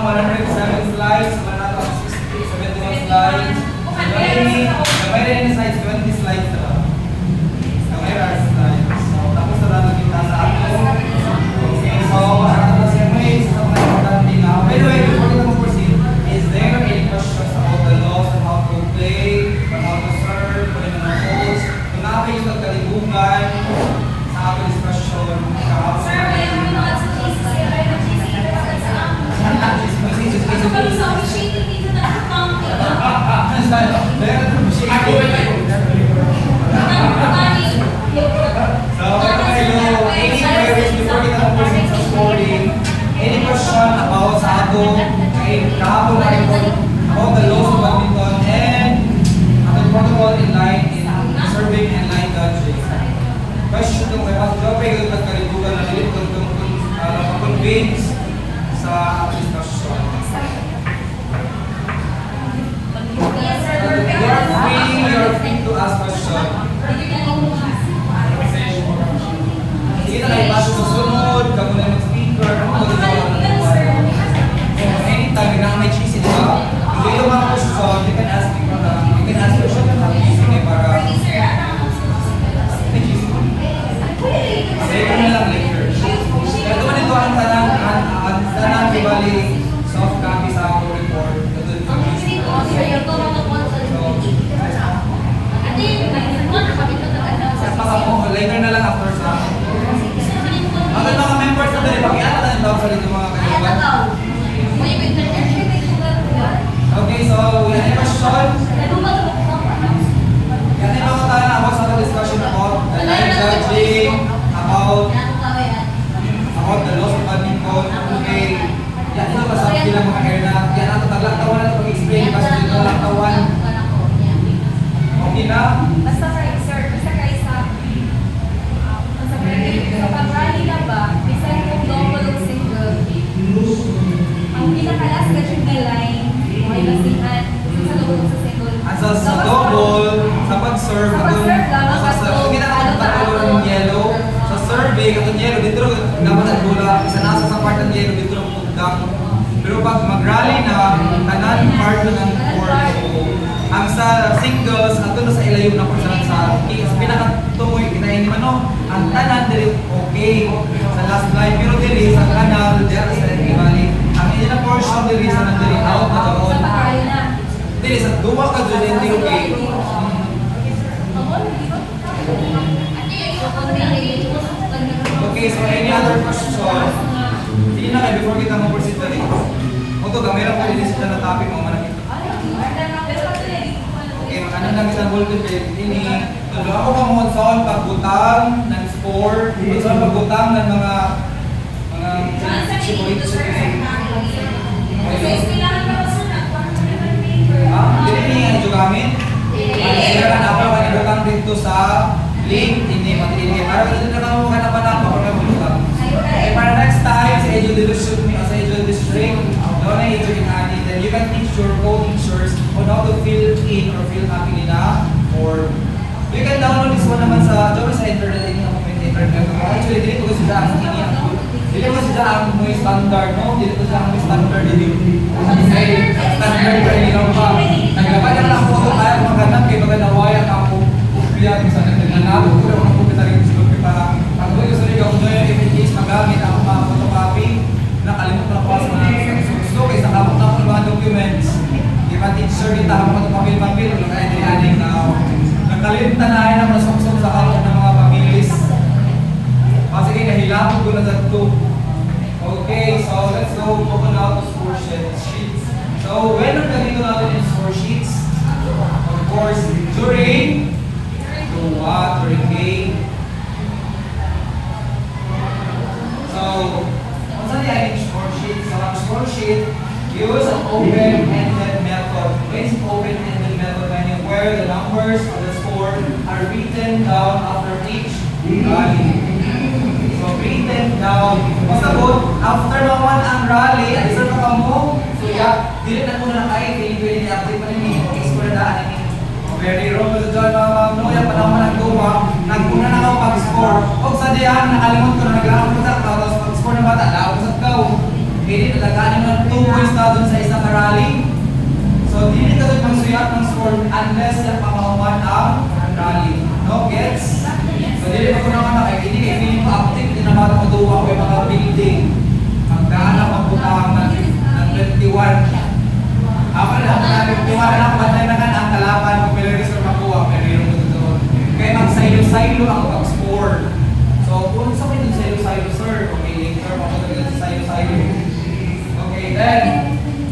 107 slides, manalo ang 71 slides. Kamay rin yung slides, 20 slides na. Kamay rin slides. So, tapos na lang kita sa ato. Okay, so, may isa mga importante na. By the way, before kita mag-proceed, is there any questions about the laws on how to play, on how to serve, on yung mga rules? Kung nakapay yung nagkalibugan sa ating discussion, Sir, may mga sa GC, sa officiating dito na any question about sa ato kahapon na about the laws of badminton and ang protocol in line in serving and line dodging. Question kung may pasok yung nagkalibugan na dito kung convince sa ating discussion. You're free to ask questions. Sige na kayo pasok sa sunod, kamo na mag-speaker, anytime na may cheesy, di ba? Kung ito mga question, you can ask me you can ask question na sige para may cheesy. Sige ko na lang later. Ito man ito ang tanang bali soft copy sa ako report. Later na lang after sa mga members na dali, pag-iata na yung sa dito mga kaibigan. Okay, so we have a question. Yan yung mga tayo na about sa discussion about the line judging, about the laws of badminton. Okay, yan ito kasabi lang mga hair na yan ang taglaktawan na ito pag-explain kasi dito taglaktawan. Okay na? Basta kayo, sir, basta kayo sa pag-rally na ba, bisan kung double o single, ang pinakalas ka yung line, may basihan, sa double sa single. Sa double, sa pag-serve, sa ginakatagal ng yellow, sa survey, katong yellow, dito dapat ang bola, isa nasa sa part ng yellow, dito ang pagdang. Pero pag mag-rally na, tanan part ng court, ang sa singles, ato na sa ilayo na po sa pinakatumoy, kinain naman no, ang tanan diri okay sa last line, pero diri sa kanal, diri sa ibalik. Ang ina portion diri sa nandiri out na doon. Diri sa duwa ka dyan, hindi okay. Okay, so any other question? Sige na kayo before kita mag-proceed dali. Ito, gamera ko din sila na topic mo manakita. Okay, makanan lang isang voltage bed. Ini, tulo ako mga saan pagbutang ng score, saan pagbutang ng mga simulit sa hindi niya yung gamit. Sila ka na ako kanibutang dito sa link, hindi matilihin. Para dito na ako kanapanang ako na butang. Okay, para next time sa Edu Division o sa Edu District, doon na Edu in Adi, then you can teach your co-teachers on how to fill in or fill up nila or you can download this one naman sa internet, hindi ako may internet. Actually, dito ko sila ang dito ko sila ang may standard, no? Dito ko sila ang may standard dito. Standard pa rin lang pa. Naglabay naman ako ito, kaya maghanap kayo baga nawaya ka ako kumpiyat sa nagnaganap ko na mga kumpiyat rin gusto ko para pag gusto rin ako doon if in case magamit ako mga photocopy nakalimut na pa sa gusto kaya sa kapot na ako ng mga documents di ba teacher kita ako mga papel-papel o kaya din na nakalimut na nahin ang masok-sok sa kapot ng mga pamilis kasi nahilapot ko na sa ito. Okay, so let's go open out the score sheets. So when ang ganito natin yung score sheets, of course, during game. So, what's the score sheet? So, ang score sheet, use an open-ended method. When it's open-ended method, where the numbers of the score are written down after each rally. So, written down. Basta po, after naman ang rally, isa na mo, so yeah, dili na po na kayo, pili-pili ni-update pa rin i-score na daan ni very wrong sa dyan, no, yung panahon na nagtuwa, nagpuna na ako pag-score. O sa diyan, nakalimot ko na nag-aamot ko sa tapos pag-score ng bata, laot sa ikaw. Hindi nalagaan mo ng 2 points na dun sa isang rally. So, hindi ka doon magsuyat ng score unless yung pamahuman ang rally. No? Gets? So, hindi pa ko naman hindi kayo feeling ko active, hindi na bata matuwa ko yung mga building. Magkahanap ang butang ng 21. Ako na lang ng 21, anak, batay na ka na ang kalaban kung may register makuha, pero yun mo doon. Kaya mag-silo-silo ang pag-score. So, kung sa kayo yung silo-silo, sir, okay, later, mapunta sa silo-silo. Okay, then,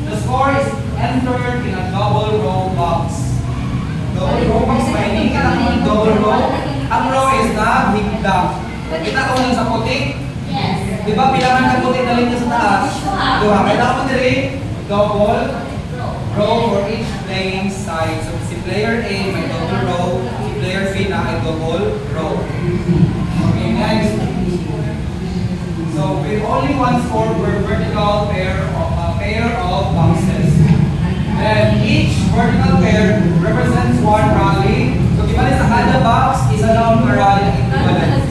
the score is entered in a double row box. Double row box, may hindi kita kung double row. Ang row is na higdam. Kita ko lang sa putik. Yes. Di ba, bilangan ka putik na linya sa taas? Duha, kailangan mo diri, double row for each playing side. So, si player A may double row, si player B na ay double row. Okay, next. So, with only one score per vertical pair of boxes. Then, each vertical pair represents one rally. So, di ba sa kada box, isa lang per rally ang equivalent.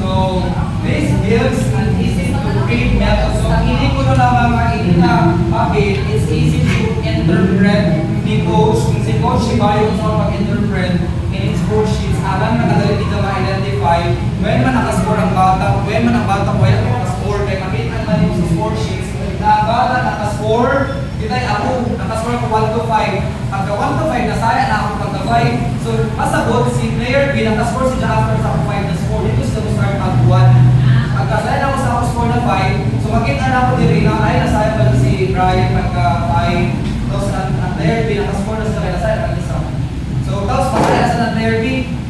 So, this gives an easy to read method. So, hindi ko na lang makikita na bakit it's easy to interpret ni coach. Kung si coach, si Bayo sa mag-interpret in his score sheets, alam na kadali dito ma-identify when man nakascore ang bata, when man ang bata ko ay nakascore, kaya makita naman yung sa score sheets na ang bata nakascore, kita'y ako, nakascore ko 1 to 5. Pagka 1 to 5, nasaya na ako pagka 5. So, masabot, si player B, nakascore si after sa 5 na score, dito siya mo start mag 1. Pagka saya na ako sa ako score na 5, so makita na ako diri na, ay, nasaya pa si Brian pagka 5. Tapos, ang player B, nakascore na sila, nasaya pag isa. So, tapos, masaya sa ng player B,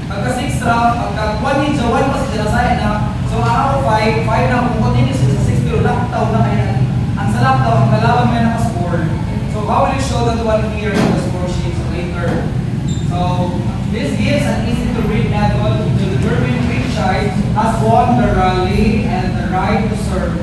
pagka 6 round, pagka 1 ninja, 1 pa siya nasaya na. So, ako 5 na, kung continue siya sa 6 pero lockdown na kaya. Ang sa lockdown, ang kalaban may nakascore. So, how will you show that one here on the score sheet later? So, this gives an easy to read method to determine which side has won the rally and the right to serve.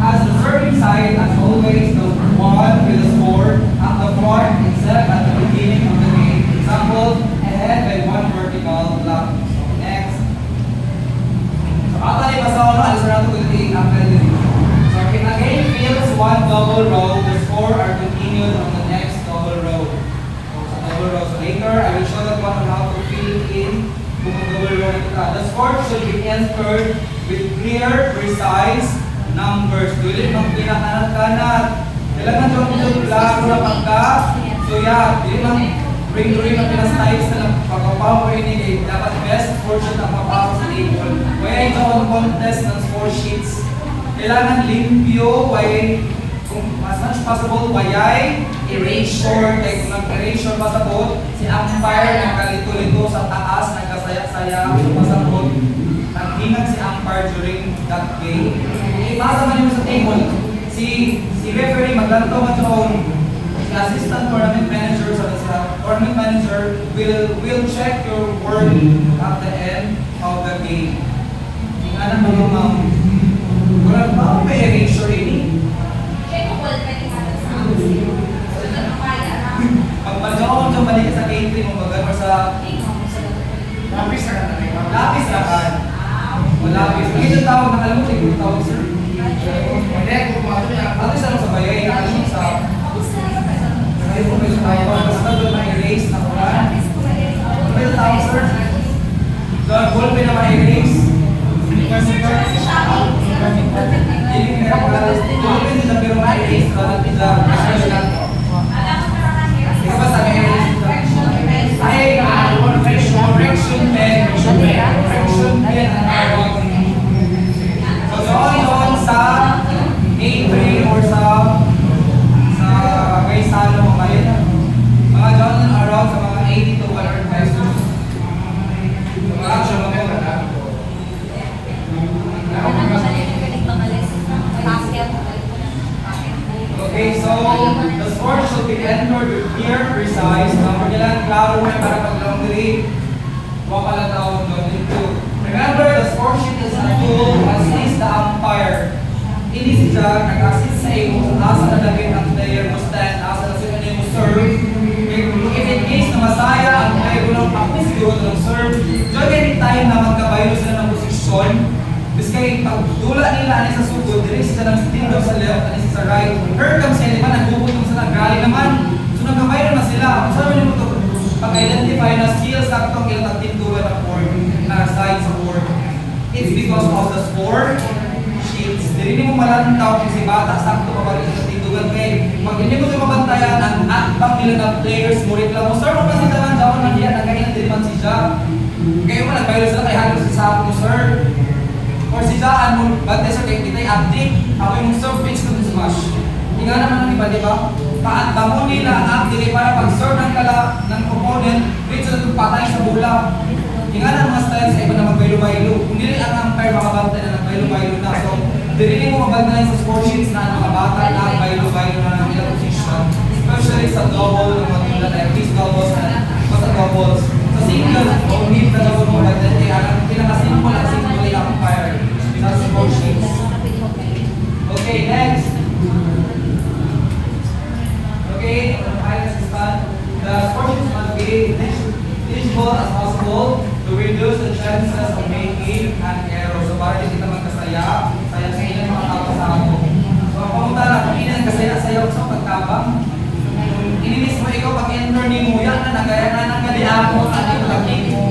As the serving side, as always, the one with the score at the front except at the beginning of the game. Example, ahead by 1 vertical block. So, next. So, after I pass on, alis na ito kung hindi after this. So, if a game fills one double row, the score are continued on the next double row. So, double row. So, later, I will show that one on how to fill in kung double row ito ka. The score should be entered with clear, precise numbers. Dili mang pinakanan-kanan. Kailangan yung laro na pagka. So, yeah, dili mang ring-ring ang pinastyles na lang pagkapawa ini dapat best fortune ang mapawa sa table. Kaya ito ang contest ng score sheets. Kailangan limpyo, kung as much possible, wayay, erasure, kaya kung nag-erasure pasabot, si umpire nagkalito-lito sa taas, nagkasaya-saya, pasabot, naghinag si umpire during that game. Ipasa man yung sa table, si referee maglanto man sa own, the assistant tournament manager sa tournament manager will check your work at the end of the game. Tingnan ang mga ma'am. Wala ba may erasure ini? Pag ako kung balik sa catering mo baga sa lapis na kan. Lapis na kan. Lapis. Ito tawag nakalimutan ko tawag sir. Hindi ko pa ito niya. Ano sa bayay nakalimutan sa kayo po may tayo, basta doon may erase na kuran. Ano yung tawag, sir? So, ball pin na may erase. Hindi ka ball pin din na pero may erase. Kala nila, ikaw ba sabi erase? Ay, correction pen. Correction pen ang tawag. So, doon sa A3 or sa may salo mo kayo. Mga dyan around sa mga 80 to 100 pesos. So, mga action mo kayo. Okay, so the score should be entered with clear, precise. Number nila, klaro mo para pag-long diri. Huwag pala tawag doon dito. Remember, the score sheet is a tool to assist the umpire. Ini siya nag-assist sa iyo kung nasa nalagay ang player mo stand, nasa na sila niyo serve. If in case na masaya ang player mo lang practice siguro ng serve, during any time na magkabayo sila ng posisyon, biskay pagdula nila ani sa sugod, diri sa nang tindo sa left, ani sa right. Here comes siya, di ba? Nagbubutong sa nagali naman. So nagkamayroon na sila. Kung saan mo ito? Pag-identify na skills sa itong ilang tindulan ng board, na side sa board. It's because of the sport sheets. Dili mo malantaw kung si bata sakto mabalik sa tindugan kay pag hindi mo ito mabantayan ang akbang nila ng players mo reklamo. Sir, mo kasi taman daw man diyan nagkailan din man si Ja. Kayo mo nagbaylo sila kay halos si Sako mo, sir. Or si Jaan mo, bantay sir kay kita'y update. Ako yung serve pitch ko sa smash. Hinga naman ang iba, di ba? Paanta mo nila ang update para pag-serve ng opponent, reach na itong patay sa bola. Hinga na mga style sa iba na magbaylo-baylo. Kung dili ang umpire makabantay na nagbaylo-baylo na. So, dili mo mabantayan sa score sheets na ang mga bata na baylo-baylo na ng ilang position. Especially sa double ng mga tula na at least doubles na basta doubles. Sa single, o need na double mo like that, ang pinakasimple ang simple yung umpire sa score sheets. Okay, next. Okay, the score sheets must be visible as possible to reduce the chances of making an error. So, para hindi kita magkasaya, saya sa ilang mga tao sa ako. So, ang pamunta na, kung ilan kasaya-sayaw sa pagtabang, ininis mo ikaw pag-enter ni mo, yan na nagaya na ng galian mo at yung laki mo.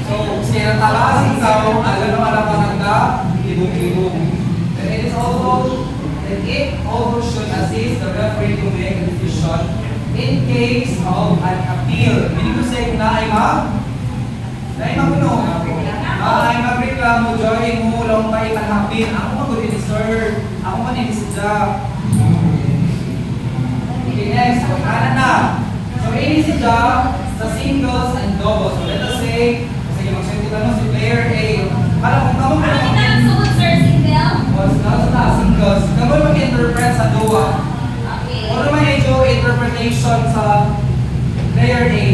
So, siya talas, ikaw, alam mo alam ka nagda, ibong-ibong. And it also should assist the referee to make a decision in case of an appeal. Meaning to say, kung naay maguno. Ay magreklamo, Joy, umulaw pa ipanhapin. Ako mag-good ni sir. Ako man ini sidya. Okay, next. Pagkanan na. So, ini sidya sa singles and doubles. So, let us say, sige, mag-sentita mo si player A. Alam kung kamo Ano kita ang sugod, sir, single? was not sa singles. Kamo mag-interpret sa duwa. Okay. Ano naman yung interpretation sa player A?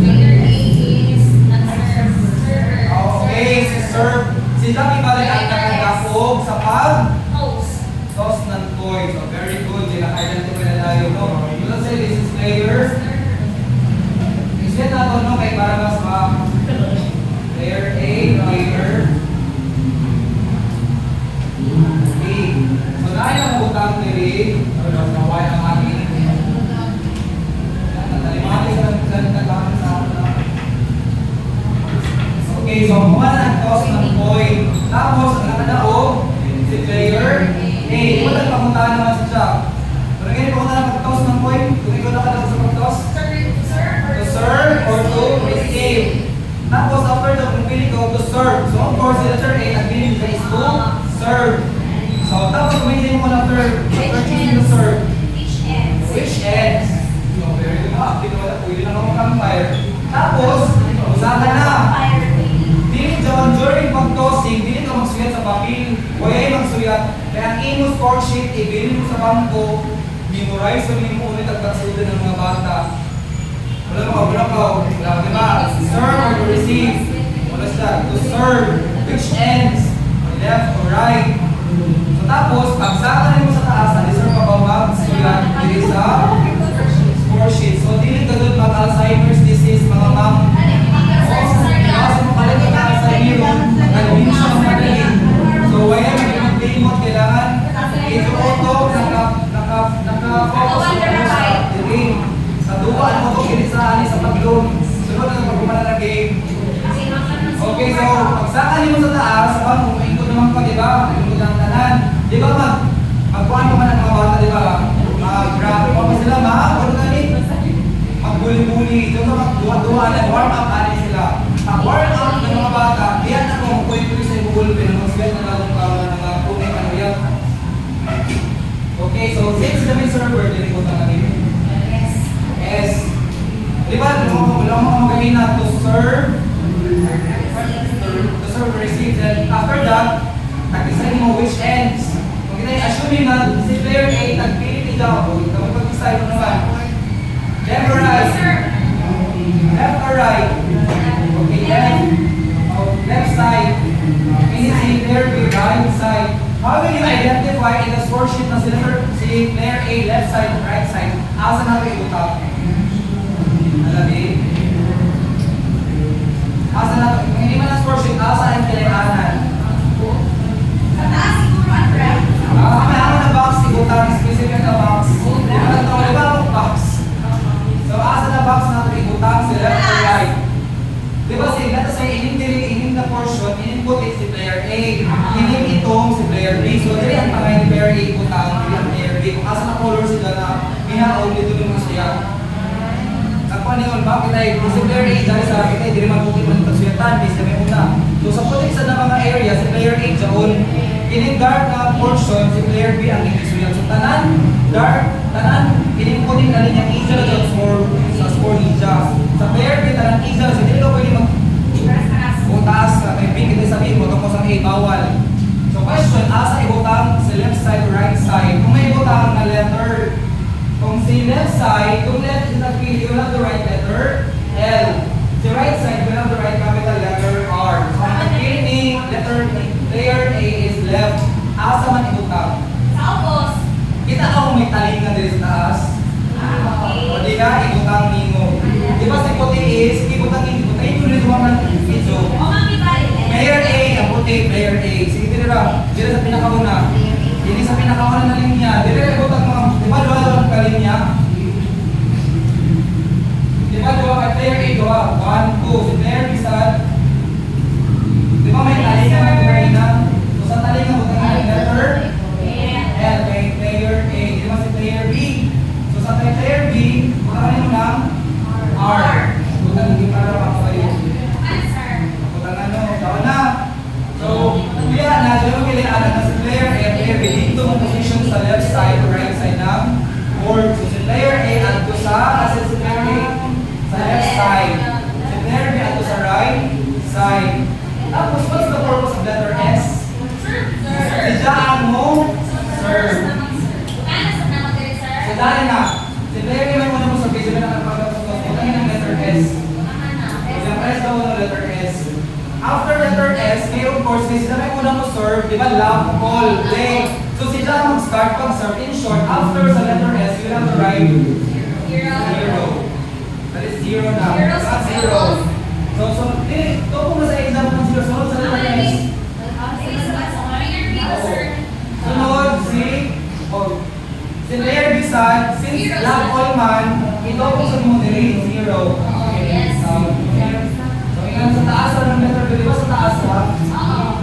Player A is nag-serve. Okay, si serve. Si Jackie Balik ang nakagapog sa Host. toss ng toy. So, very good. Identify na tayo, no? Let's say this is player. Iset natin, no? Kay para mas player A, player B. So, dahil ang utang ni naway ang ating natalimatis sa nagkakaroon sa atin. Okay, so kumuha na ang toss ng coin. Tapos, ang nakadaog, si player A. Kung nagpapuntahan naman si Jack. Pero ngayon, kung nagpa-toss ng coin, kung ikaw nakadaog sa pag-toss, to serve or to receive. Tapos, after that, kung pili ko to serve. So, of course, si letter A, ang pili niya is to serve. So, tapos, kung pili mo na third, choosing to serve. Which ends? So, very good. Pwede na naman campfire. Tapos, usahan na. Dili John, during pag-tossing, dili ka magsuyat sa papel. Huwag ay magsuyat. Kaya ang imo score sheet, ibili mo sa bangko, memorize mo mo ulit ang pagsudan ng mga bata. Wala mo, wala, diba? Serve or to receive. Wala siya. To serve. Which ends? Left or right. So tapos, pagsakan mo sa taas, na-deserve ka ba mag-suyat dili sa score sheet. So, dili ka doon mag-Alzheimer's disease, mga ma'am. Kasi makalit ang Alzheimer yun, nag-win siya ng madaling. So, wala mag-limot, kailangan ito auto, naka-focus mo sa diling. Sa duwaan mo ito, kinisaan sa pag-loan. Sunod na pag-kumala na game. Okay, so, pagsakan mo sa taas, kung ikot naman pa, di ba? Ikot ang tanan. Di ba, magkuhan pa man ang mga bata, di ba? Mag-grab pa sila, ano ganit? Magbuli-buli, ito magduwa-duwa na warm up ani sila. Ang warm up ng mga bata, diyan ako magpuwi-puwi sa ibubulpe na mag-sweat na lang para ng mga punay ano yan. Okay, so since the server, dinikot ang natin. Yes. Di ba, wala mo magagina to serve, receive, then after that, nag-decide mo which ends. Kung assuming na si player A, nagpili ni Jabo, kapag pag-decide mo naman, left or right? Left or right? Okay, left side. Meaning si player B, right side. How will you identify in the score sheet na si player A, left side, right side? Asa na ito iutap? Alabi? Asa na ito? Kung hindi man ang score sheet, asa ang kailanganan? ibutang specific na box. Di ba ang box? So, asa na box natin ibutang si left or right? Di ba si natin sa ining na portion, in-input is si player A. Ining itong si player B. So, dili ang mga ni player A ibutang, dili ang player B. Kung asa na color sila na hinaon dito yung siya. Ako niyon, bakit ay si player A dahil sa akin ay dili man bukit man tagsuyatan, di sa may una. So, sa putik sa mga area, si player A dyan, ining dark na portion, si player B ang inisuyat. So, tanan, dark, tanan, ining putik na linyang isa na dyan sa score ninja. Sa player B, tanan isa, so hindi ka pwede mag-utaas na may big, hindi sabihin mo, tapos ang A, bawal. So, question, asa ibutang si left side or right side? Kung may ibutang na letter, kung si left side, kung left is not really, you have the right letter, L. Si right side, you have the right capital letter, R. So, ang nagpili letter player A is left, asa man ibutang. Kita ako may talingan din sa taas. O di ka, ibutang nimo. Di ba si puti is, ibutang nimo. Tayo ko rin naman ng video. Player A, ang puti, player A. Sige, dira sa pinakauna. Hindi sa pinakauna na linya. Dira ibutang mga, di ba doon ang kalinya? Di ba doon kay player A, doon? 1, 2. Si player B saan? Di ba may talingan na kanina? So sa talingan, butang ang letter L kay player A. Di ba si player B? So sa player B, butang mo ng R. Butang hindi para makapayo. Butang ano, taon na. So, kuya na, dyan mo kailangan na si player A, player B, dito ang position sa left side or right side ng board. So si player A, ato sa, kasi si player A, sa left side. Si player B, ato sa right side. Tapos, what's the purpose of letter S? Sidyaan mo, serve. So dahil na, si player A, may muna mo sa video na nakapagpapagpapag. Kutangin ang letter S. Yung press daw ng letter S. After letter S, may of course, sila may muna mo serve, di ba? Love, call, play. So sila mag-start pag-serve. In short, after sa letter S, you have to write zero. That is zero now. Not zero. So, ito po na sa example ng zero. Sunod sa letter S. Sunod, si player B side, since love all man, ito po sa mo nila, zero. So, ingat sa taas ng letter B, di ba sa taas ha?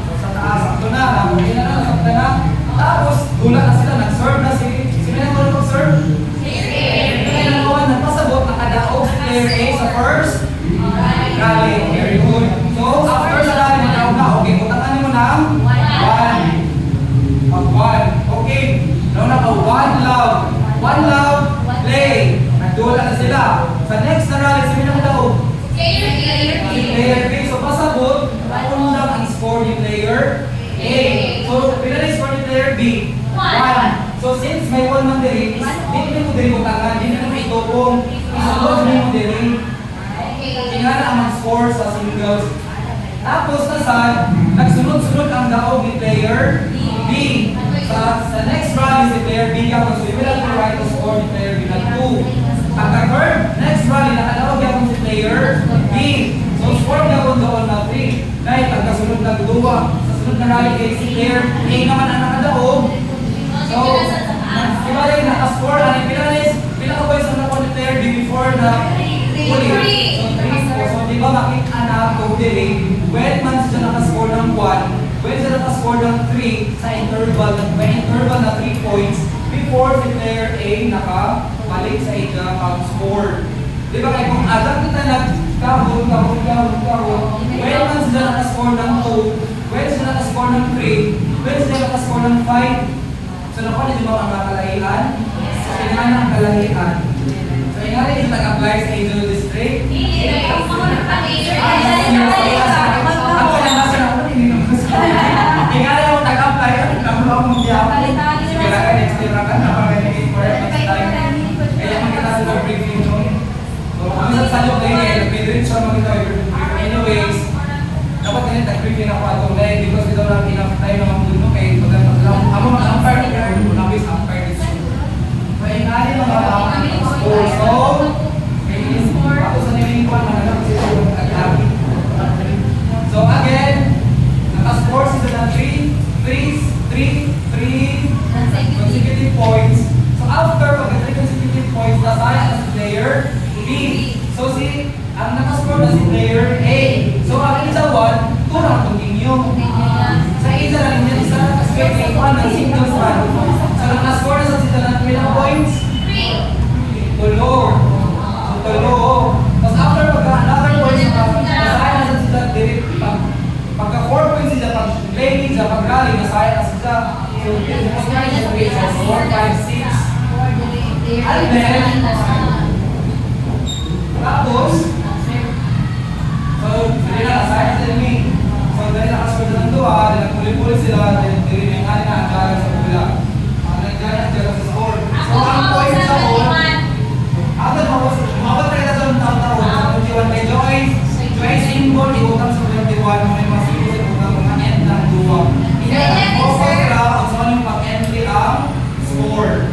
So, sa taas, ito na, nakunin na lang, sakta na. Tapos, gulat na sila, nag-serve na si, sino na yung mag-serve? Kaya nagawa, nagpasabot, nakadaog si player A sa first rally. Very good. So, after sa rally, nakaog na, okay, utanganin mo ng 1. Okay. Now naka one love, play. Nagdula na sila. Sa next na rally, sino na daw? Si player B. So pasabot, naunang ang score ni player A. So, pila na score ni player B? 1. So since may 1 man diri, hindi mo diri utangan, hindi mo itupong, isunod mo diri. Tingnan ang score sa singles. Tapos nasad, nagsunod-sunod ang daog ni player B. Sa next rally, si player B ako, so you will have to write the score ni player B na 2. Pagka-third, next rally, nakadaog ako si player B. So score niya ako doon na 3. Dahil pagkasunod na duwa, sa sunod na rally, si player A naman ang nakadaog. So, iba rin naka-score, pila ka boys ang nakuha ni player B before na huli. So, di ba makita na kung dili, when man siya nakascore ng 1, when siya nakascore ng 3 sa interval, may interval na 3 points, before si player A nakabalik sa ika pag-score. Di ba kaya kung agad kita nagkahon, when man siya nakascore ng 2, when siya nakascore ng 3, when siya nakascore ng 5, so nakuha niyo ba ang mga kalahian? So, kailangan ang kalahian. So, yung nga rin yung nag-apply sa Angel District. Ako na nasa na ako, hindi naman sa yung nga rin yung nag-apply, ang mga mundya. Sige lang ka, next year ka, napag-nagiging for it, kaya magkita sa briefing nung. So, kung sa salok na yun, nag-midreach siya magkita. Anyways, dapat ganyan nag-briefing ako atong leg because we don't have enough time na mamulunok eh. Ako mag-umpire na kaya kung nabis umpire this year. So, yung nga rin yung mga score. So, ako sa nilingkuan, mananap sila yung kaglabi. So again, naka-score sila ng 3 consecutive points. score na si player A. So, ang isa 1, 2 na continue. Sa isa lang niya, isa expecting 1 ng singles man. So, naka-score na sa sila ng ilang points? Tulo. So, tulo. Tapos after another points, nasaya na sa sila direct. Pagka 4 points sila, pag playing sa pag-rally, nasaya na sila. So, 4, 5, 6. And then, tapos, so, hindi na nasaya sila ni. So, dahil nakasunod ng duwa, dahil nagpuli-puli sila, dahil tinilingan na ang galang sa bula. Ang nagjalan dyan sa score. So, ang point sa all, after mawag tayo na sa taon-taon, sa 21 kay Joyce, Joyce symbol, iutang sa 21, mga masipo sa utang mga end ng duwa. Focus ka kung saan yung pag-entry ang score.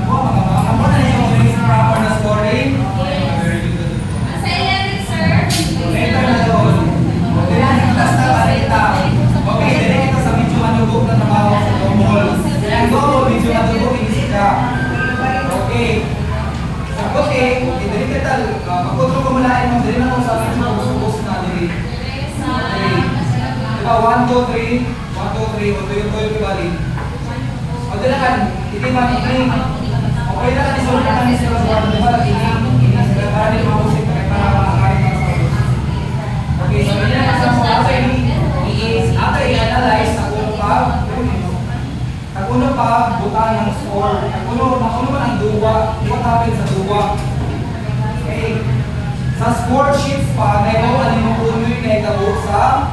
Ako, ako na yung proper na scoring. Later na doon. Last na balita. Okay, dili kita sa medyo manubog na trabaho sa double. Ang double, medyo manubog, inisip ka. Okay. Okay, dili kita, pagkutro ko mulain mo, dili na kung sa medyo subos na dili. Okay. Diba, 1, 2, 3, 1, 2, 3, o tuyo-tuyo kibali. O dila kan, hindi man ining. Okay na kan, isulong na kami sila sa diba, ining. Para di mabusik, para makakarin ka sa ubos. Okay, so yun na sa mga after i-analyze, nakuno pa butang ng score. Nakuno man ang duwa. What happened sa duwa? Okay. Sa score sheets pa, naibawa ni Makuno yung naitabo sa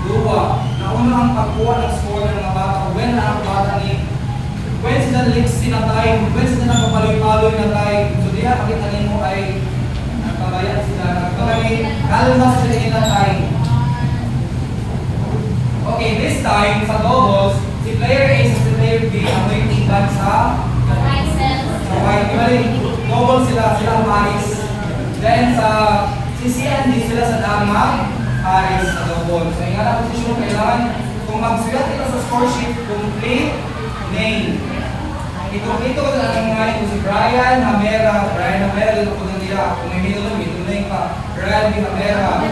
duwa. Nakuno ang pagkuha ng score ng mga bata. When na ang bata ni when sila leaks na time, when sila napapaloy-paloy na time. So diya, pakita mo ay nagpabayan sila. Kalma sila na time. Okay, this time sa doubles, si player A sa si player B ang may tingkad sa white. Double sila ang paris. Then sa si C and D sila sa dama, paris sa double. So yung nga posisyon kailangan, kung magsulat ito sa score sheet, complete name. Ito ko sa ang mga ito si Brian Hamera din ako nila. Kung may middle name pa. Brian Hamera,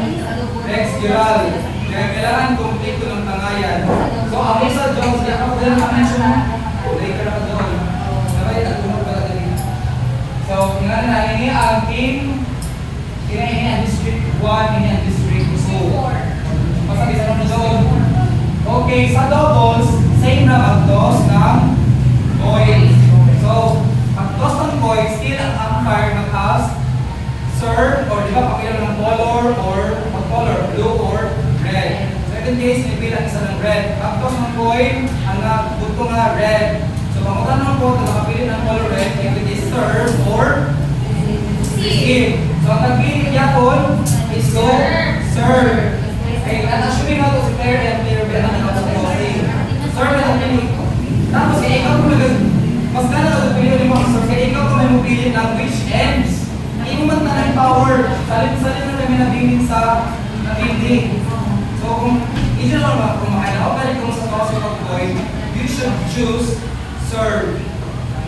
Rex Giral. Kaya kailangan complete ng tangayan. So, ang isa Jones, kaya ako din na-mention mo. Later ako doon. Sabay, nagtumog ka dali. So, kailangan na ini ang team, ini ang District 1, ini ang District 2. Masabi sa naman doon. Okay, sa doubles, same na mag-toss ng coins. So, mag-toss ng coins, still ang umpire mag-ask, serve, or di ba, pakilang ng color, or mag-color, blue or red. Second case, may bilang isa ng red. Pag-toss ng coin, ang nagbuto nga red. So, pangutan ng po, nakapili ng color red, if it is serve or receive. So, ang nagpili yapon is to serve. Okay, at assuming nga ito si player and player B, ang nagpapasay. Serve na nagpili. Tapos, kaya ikaw kung mas gana ka nagpili mo ang serve, kaya ikaw kung may mapili ng which ends. Inuman na ng power. Salit na kami nabiling sa nabiling. So, kung hindi naman kung makailangan kung sa toss of coin, you should choose serve.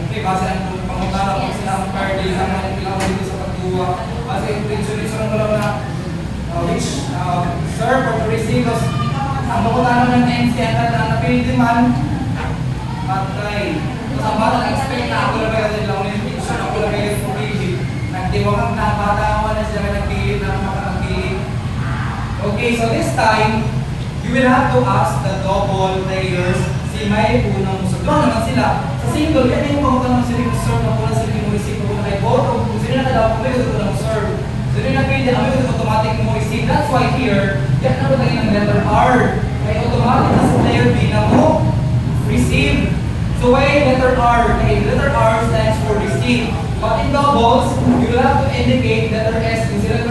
Okay, base ang pangutara kung sila ang card, ang mga kailangan dito sa pagduwa. Base yung presumption mo lang na which serve or to receive. Ang pangutara ng NC ang napili din man, patay. Tapos ang bata expect na ako lang kaya nila, kung yung ako lang kaya yung pumili. Nagdiwakang na bata ako na sila nagpili na makakapili. Okay, so this time, you will have to ask the double players si may unang musod. Doon naman sila. Sa single, yan yung pangutan ng sila yung serve na kuna sila yung receive na kay both. Kung sila na kadaw, kung may gusto ng serve. Sila na pili, ang may gusto automatic mo receive. That's why here, yan na ba ng letter R. Kaya automatic na sa player B na mo receive. So why letter R? Okay, letter R stands for receive. But in doubles, you will have to indicate letter S. Kung sila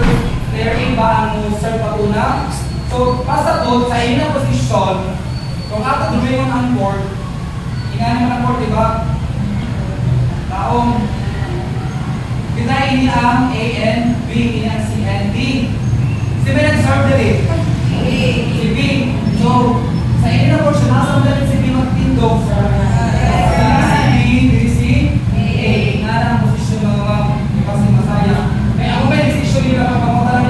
player A ba ang serve patuna? So, basta doon, sa inyong posisyon, kung ato dumayon ang board, ingani mo ang board, diba? Taong, kita ini ang A and B, ini ang C and D. Si B nag-serve dili? Si B. So, sa inyong portion, nasa mo si B magtindog. Si B, dili si A. Ingani ang posisyon mga ma'am, di ba si Masaya. Kaya ako may desisyon nila, pagpamunta lang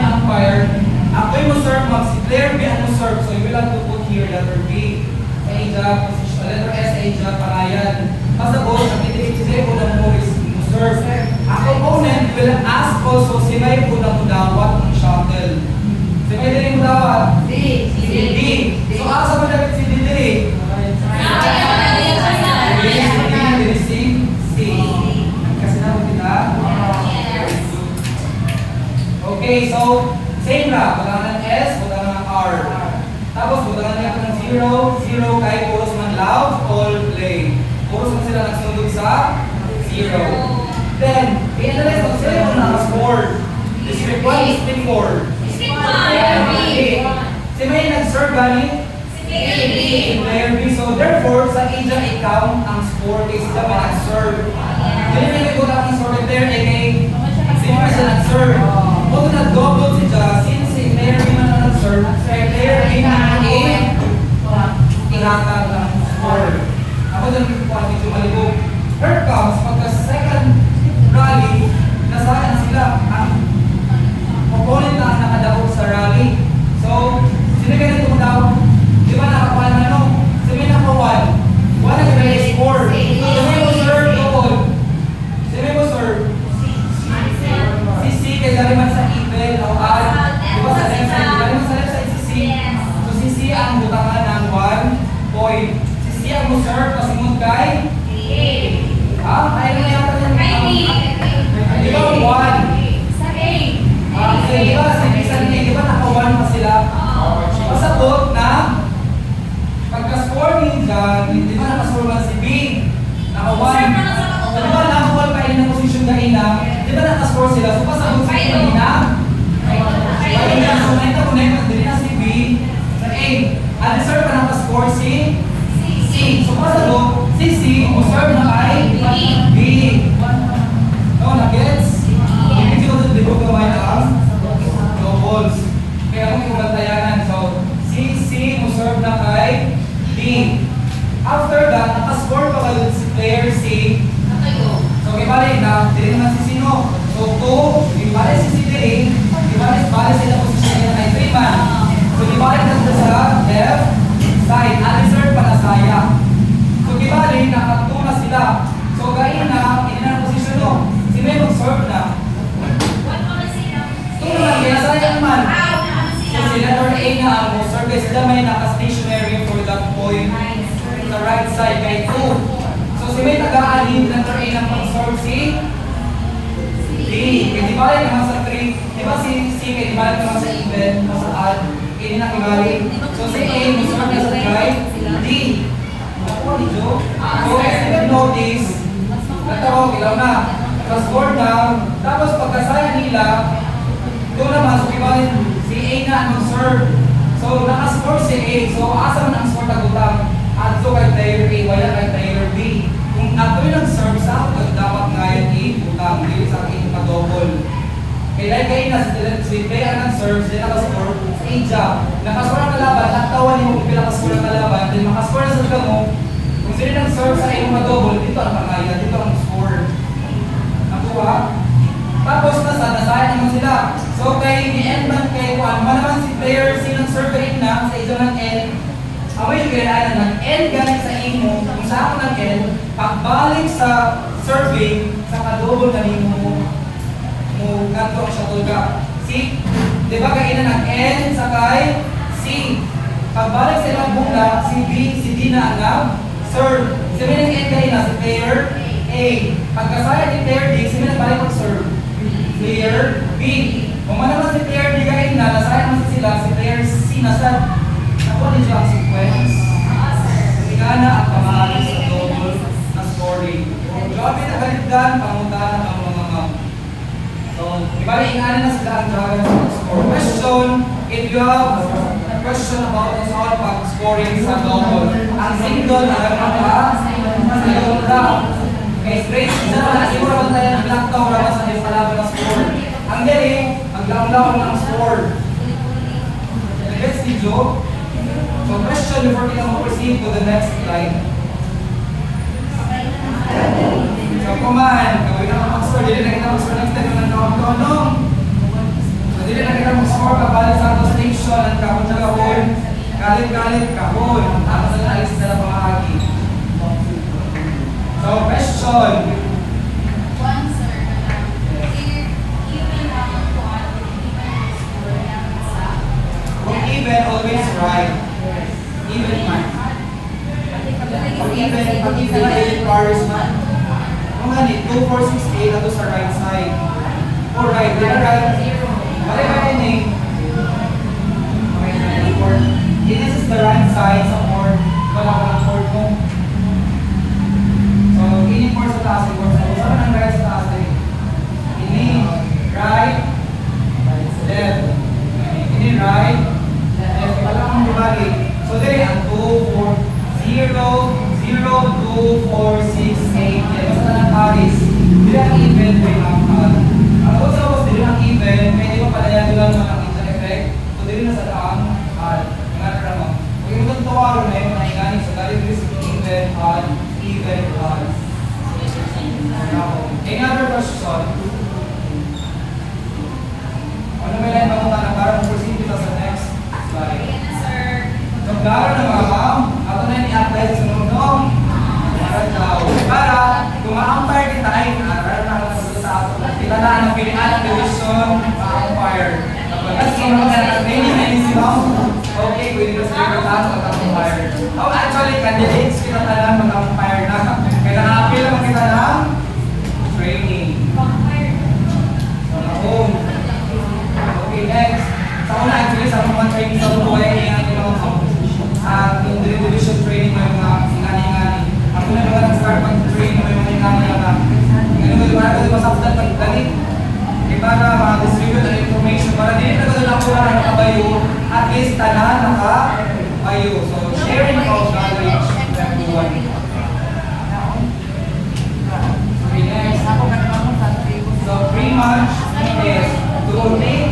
Okay, so same na. Butangan ng S, butangan ng R. Tapos butangan niya ng 0, 0 kay puros man loud, all play. Puros man sila nagsundog sa 0. Then, i-analyze kung sila yung naka-score. District 1, District 4. Okay. Si May nag-serve ba ni? Player B. So therefore, sa Asia i-count ang score kay sila may nag-serve. Dili na ko ang score kay player A kay sino siya nag-serve. Kung nag-double siya, since si player B man ang nag-serve, sa player A na ihatag ang score. Ako dyan yung kwasi yung malibog. Here comes, pagka second rally, nasaan sila ang opponent na ang nakadaog sa rally. So, sino kaya nito daw? Di ba nakakuha na ano? Sabi na ko 1. 1 na kaya score. Sabi mo sir, doon. Sabi mo sir. Si C kaya dali man sa even o R. Di ba sa left side? Dali man sa left side si C. So si C ang butangan ng 1 point. Si C ang mo sir, pasimod kay? Ha? Ayaw na yata yung di ba 1? Kasi di ba sa isa niya, di ba naka-1 pa sila? Pasabot na pagka-score ninja, di ba naka-score man si B? Naka-1. So, di ba naka-1 pa na posisyon na ina? Di ba naka-score sila? So pasabot si ina ina? So naita-connect, din na si B sa A. At deserve pa naka-score si C. So pasabot si C, deserve na kay B. No, na-gets? Hindi ko ito dito gawin ang doubles. Kaya kung ibantayanan. So, C mo serve na kay D. After that, nakascore pa kayo si player C. So, kibalik na, hindi naman si sino. So, 2, kibalik si C din. Kibalik sila posisyon nila kay 3 man. So, kibalik na sila sa left side. Unreserved pa na saya. So, kibalik, naka-2 na sila. So, gain na, hindi na posisyon no. Si May mag-serve na. Ito naman, kaya sayang naman. So si letter A na ang serve sila may naka-stationary for that point sa right side kay 2. So si May tagaan letter A na pang-serve si D. Kaya di balik naman sa 3. Di ba si C kaya di balik naman sa even o sa add. Kaya na ibalik. So si A mo serve na sa right D. Ako ni Joe. So as you can notice, natawa, ilaw na. Score down, tapos pagkasaya nila, doon naman, so ibalik si A na ang serve. So nakascore si A, so asa man ang score tagutang at so kay player A, wala kay player B. Kung ato yung serve sa ako, dapat ngayon i-utang, hindi sa akin pa-double. Kaya kayo na si player ang serve, sila nakascore sa A-ja. Nakascore ang kalaban, nagtawan niyo kung pinakascore ang kalaban, then makascore na sa mo, kung sila nang serve sa A pa-double, dito ang pangalan, dito ang score. Tapos nasaya naman sila. So kay ni-end man kay Juan, naman si player silang survey na sa iso ng N. Amoy yung kailangan ng N galing sa imo, kung sa ako ng N, pagbalik sa survey, sa kadouble na mo kanto ang shuttle ka. C, di ba kainan ng N sa kay C. Pagbalik sa ilang bula, si B, si D na ang serve. Sabi ng N kayo na si player A. Pagkasaya ni player D, sino nagbalik mag-serve? Player B. Kung naman si player D kain na, nasaya naman sila, si player C nasa nakuha din siya ang sequence. Tingana at pamahagi sa double na scoring. Grabe na kalibdan, panguntahan ang mga ma'am. So, ibali ingana na sila ang dragon sa score. Question, if you have a question about this all pag-scoring sa double. Ang single na nagpapakasayon lang. Okay, straight. Isa naman, siguro ba tayo ng lockdown para sa yung palaban ng score. Ang galing, mag-lockdown ng score. Let's video. So, question before we can proceed to the next slide. So, kumahan, gawin na mag-score. Dili na kita mag-score next time ng lockdown. So, dili na kita mag-score. Kabalik sa auto station at kahon sa kahon. Galit-galit kahon. Tapos na alis na pamahagi. So, question. One, sir. Even ang kuwan, even score ng sa Kung even, always right. Even man. Kung even cars man. Kung ganit, 2, 4, 6, 8 ato sa right side. Or right, di ba right? Balik ba ini? Okay, sa chord. This is the right side sa chord. Wala ka ng chord mo. So, ini chord sa taas, chord sa taas. Saan ang right sa taas eh? Ini, right, left. Ini right, left. Wala kang dibagi. So, dili ang 2, 4, 0, 0, 2, 4, 6, 8. Basta na ng Paris. Dili ang even, may makakal. Ang kung sa was dili ang even, pwede mo palayan lang naman ang instant effect. So, dili na sa daang hal. Nga na mo. Kung yung itong tawaro na yun, naingani sa galing risk even, hal, even, hal. Any other question? Ano may lang mga tanong para mag-proceed kita sa next slide? So, klaro na mga ma'am, ato na ni-apply sa sunod no? Para daw. Para, kung ma-umpire kita ay, para na ako sa ato. Kita na ang pilihan ng division, ma-umpire. Kasi kung mag-training na yun sila, okay, pwede na sila kita mag-umpire. Oh, actually, candidates kita talang mag-umpire na. Kaya na-appeal naman kita ng training. Home. Okay, next. Sa una, actually, sa mga training sa buhay, yung division training mo yung mga ingani-ingani. Ako na naman nag-start pag-training mo yung ingani na ngayon mo, para ko masaktan pag-galit. Para ma-distribute ang information, para din na gano'n ako na nakabayo, at least tanan nakabayo. So, sharing of knowledge, everyone. Okay, next. So, pretty much is to complete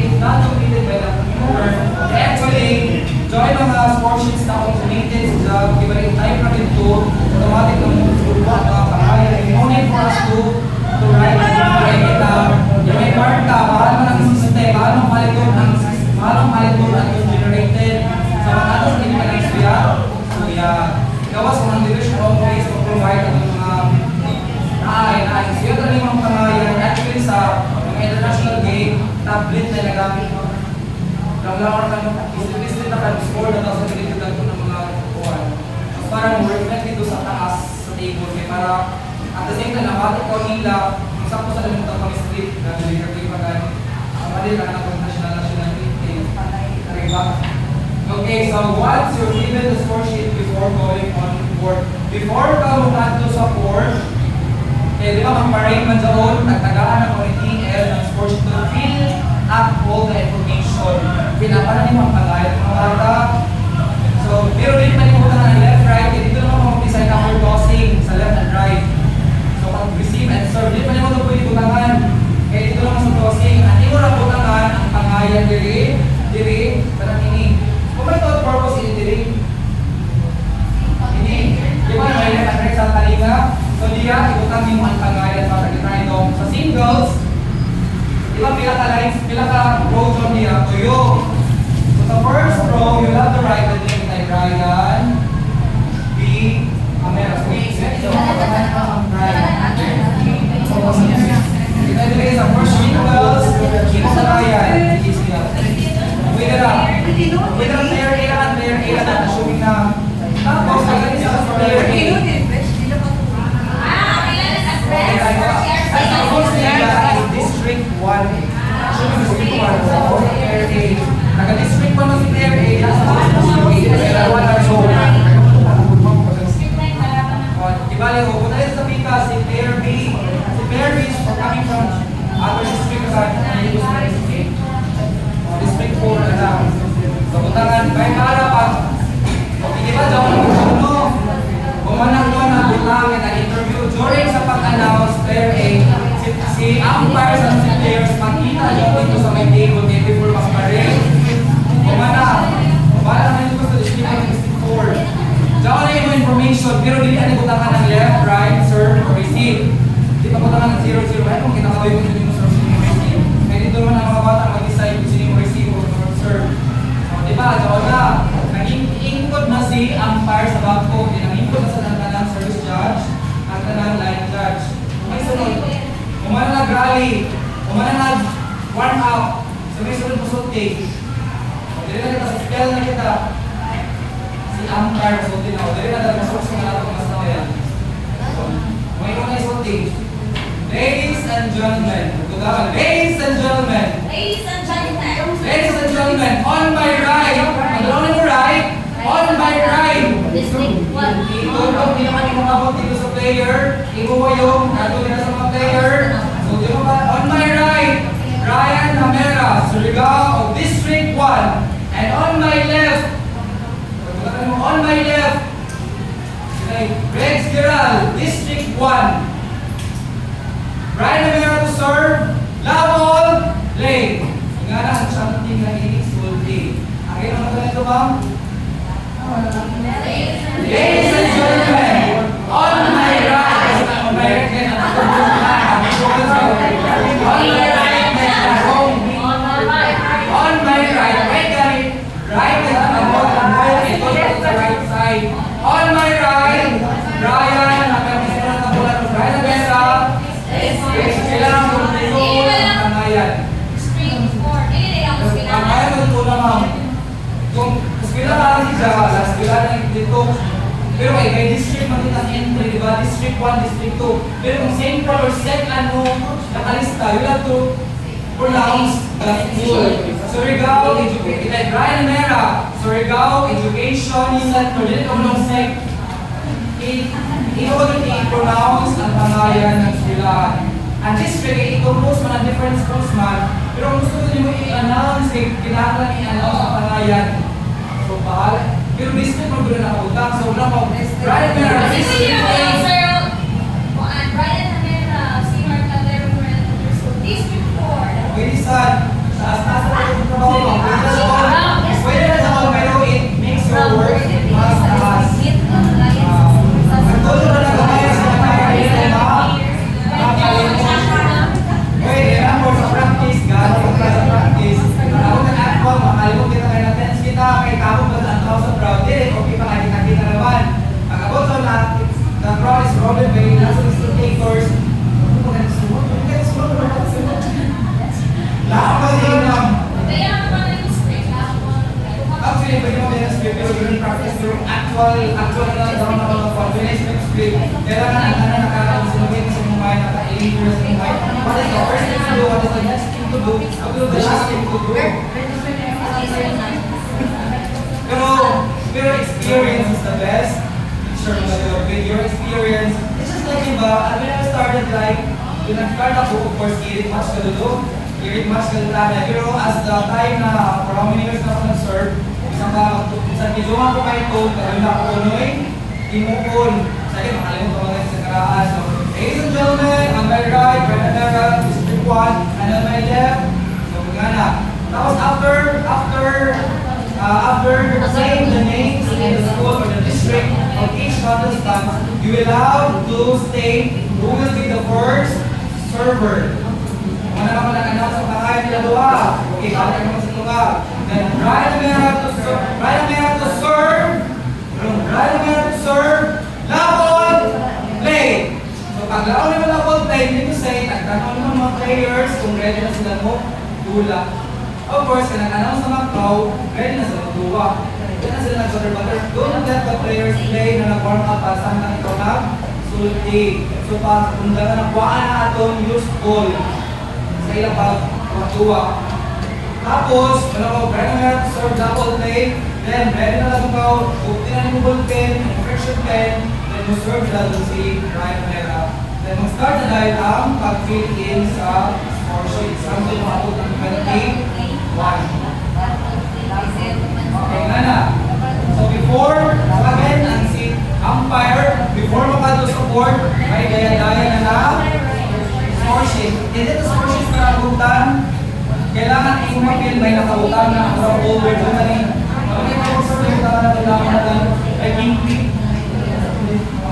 if not completed by the viewer. Actually, join mga sport sheets na completed sa iba rin type na dito, automatic na mga pangalan. No need for us to write kita. Yung may part ka, mahal mo ng system, mahal ang yung generated. Sa mga atos, hindi ka lang siya. Kaya, gawas mo ng division of ways to provide ang mga siya talaga yung mga pangalan. Actually, sa mga international game, tablet na nagamit mo. Lang ka isip na score na tapos nagilitan ko ng mga kuwan. Mas parang reflect dito sa taas sa table. Kaya para at the same time, nabatik ko nila kung saan ko sa lalim ng pang-street na niligar ko yung pagkain. Ang mali lang na national meeting. Okay, so once you're given the score sheet before going on board, before ka mukha to sa board, di ba mag-parade man doon, nagtagaan ng TL ng score sheet to fill up all the information. Pinaparan niyo ang pangalan ng mga bata. So, pero din malimutan ng left, right, dito naman mag-design after tossing sa left and right. So, pag receive and serve, di malimutan po yung butangan. Kaya dito naman sa tossing, at imo na butangan ang pangalan diri, parang ini. Kung may thought purpose diri, ini, di ba may left and right sa talinga? So, diya, ibutang mo ang pangalan para kita ito. Sa singles, di ba pila ka row drum niya? Tuyo. So, sa first row, you have to write the name like Ryan, B, Amera. So, Ryan. Kita dili sa first singles, kita sa Ryan. Wait it up. Player A na, assuming na. Tapos, kagaling sa player A. District 1. District 1. Naka-district 1 ng si Player A. Player 1 or so. Ibali ko, kung tayo sa pika, si Player B. Si Player B is coming from other district sa District 4 na lang. So, butangan, may maharapag. Okay, di ba, dyan mo bumanang ko na butang na interview during sa pag-announce Player A, si umpires at si players makita niyo dito sa may table before makaparin. Bumana naman dito sa district 4. Diyan na yung information, pero hindi na butangan ng left, right, serve, or receive. Hindi pa butangan ng 0-0. Ay, kung kinakabay mo dito yung serve, sino yung receive. Kaya dito naman ang mga bata mag-decide kung sino yung receive or serve. So, diba, diyan na. Nag-input na si umpire sa backpo. Nag-input na sa tanang service judge at tanang line judge. Okay, sunod. Umana nag-rally. Umana nag-warm up. Sunod po sulti. Dili na kita sa spell na kita. Si umpire sulti na. Dili na dahil masurso na natin mas na yan. Ngayon na isulti. Ladies and gentlemen, Tugawan. Ladies and gentlemen, Ladies and gentlemen. ladies and gentlemen, on my right, on your right, on my right, District 1. itutong pinakamabot dito sa player, ibuwa yung nila sa mga player. So, di ba ba? On my right, Ryan Hamera, Surigao of District 1. And on my left, on my left, Rex Giral, District 1. Ryan Hamera to serve, Labol, Lane. Nga na, ang chanting na inis will be. Again, ano ba ito, ma'am? Ladies and gentlemen, on my right, on my right, on my right, right is on the bottom, ito is the right side. On my right, Ryan, nakakasimulan na bulan ng Ryan Abesa, kailangan mo dito ang kangayan. District 4. Ini ako Ang kangayan mo dito na, ma'am. Kung eskwela ka lang siya, eskwela lang dito. Pero may district man din ang entry, di ba? District 1, District 2. Pero kung central or second mo nakalista, you have to pronounce the school. Surigao Education, like Ryan Mera, Surigao Education Center, dito ko nung sec. Ito ko din i-pronounce ang pangalan ng eskwelahan. Ang district, i-compose man ang different schools man, pero kung gusto ko nyo i-announce, kailangan i-announce ang pangalan. So, bahala. Pero district mo doon nakabutang. So, wala pa. Ryan Mera, District 8. Brian Hamera, Senior Calero Elementary School, District 4. Pwede sa taas-taas na yung trabaho mo. Pwede na sa mga pero it makes your work mas taas. Nagtulong na lang kami sa mga pwede na po sa practice, gano'n ka sa practice. Ako na actual, makalimot kita kayo na tense kita, kay kamo ba ang tao sa crowd, okay pa kayo nakita naman. Pagkabot sa lahat, the crowd is problem by nasa instructors. Lahat ba din lang? Kaya naman ang district, Actually, pwede mo din script, pero yun practice yung actual na daw na mga confidence ng script. Kailangan ang nakakasinugin sa mga mind, naka-interest ng mind. What is the first thing to do? What is the next thing to do? What is the last thing to do? Pero experience is the best. Teacher mo na with your experience. It's just like, diba, when I started like, when nag-start ako, of course, i-read match ka dulo. I-read match ka dulo. Pero as the time na, for how many years na ako nag-serve, isang kiluhan ko kayo ito, kaya na ako unoy, imukon. Sa akin, makalimot ko mga sa karaan. So, ladies and gentlemen, on my right, Renatera, District 1, and on my left, so nga na. Tapos after saying the names and the school or the district of each contestant, you will have to state who will be the first server. Kung ano naman ang-announce ang pangalan nila doon. Okay, balik naman sa tuwa. Then, Ryan Mera to serve. Ryan Mera to serve. Labon, play. So, pag laon naman labon play, hindi ko say, nagtanong naman mga players kung ready na sila mo, tula. Of course, kung nag-announce sa mga crowd, ready na sila tuwa. Doon na sila nag-butter-butter. Don't let the players play na nag-warm up para saan lang ito na sulti. So, kung nakuhaan na itong useful sa ilang pagtuwa. Tapos, wala ko, Brian Hamera to serve double play. Then, ready na lang ikaw, bukti na yung ball pen, yung friction pen, then mo serve na doon si Brian Hamera. Then, mag-start na dahil ang pag-fill in sa score sheet. Sample mo ako ng 21. Okay, na. So, before, again, ang si umpire, before makado support, may daya-daya na na score sheet. Hindi ito score sheet para nagutan. Kailangan i-mapil may nakautang na from over to money. Okay, may gusto rin na kailangan natin ay king-pick.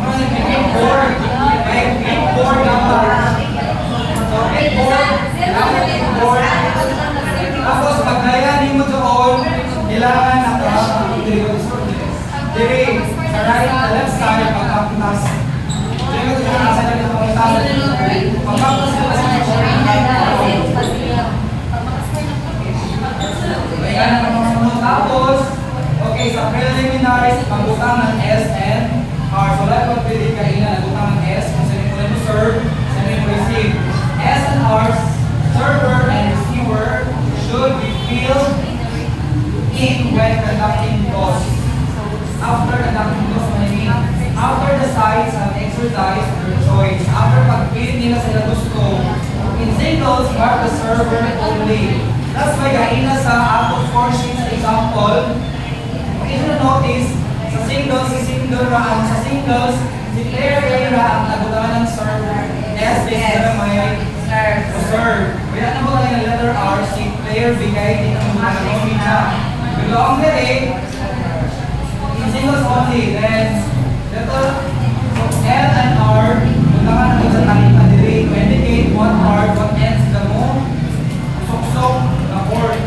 May king-board. May king-board number. So, king-board. Kailangan king-board. Tapos, pag nayanin mo doon, kailangan naka-diri sa right, the left side, pag-apuntas. Diri mo doon nasa natin ang pagkakas. Pag-apuntas mo kasi tapos, okay, sa preliminaries, pag-utang ng S and R. So, lahat pag-predict kanina, nag-utang ng S, kung saan mo serve, saan mo receive. S and R, server only. That's why gaina sa out of 4 sheets na example, kung inyo na notice, sa singles, sa singles, si player A ra ang nagutangan ng server. S is na may serve. Kaya na mo tayo ng letter R, si player B kaya din ang nagutangan na. Belong na A, singles only. Then, letter L and R, gutangan na sa tanging kadiri to indicate what part, what ends ka mo, sok-sok na chord.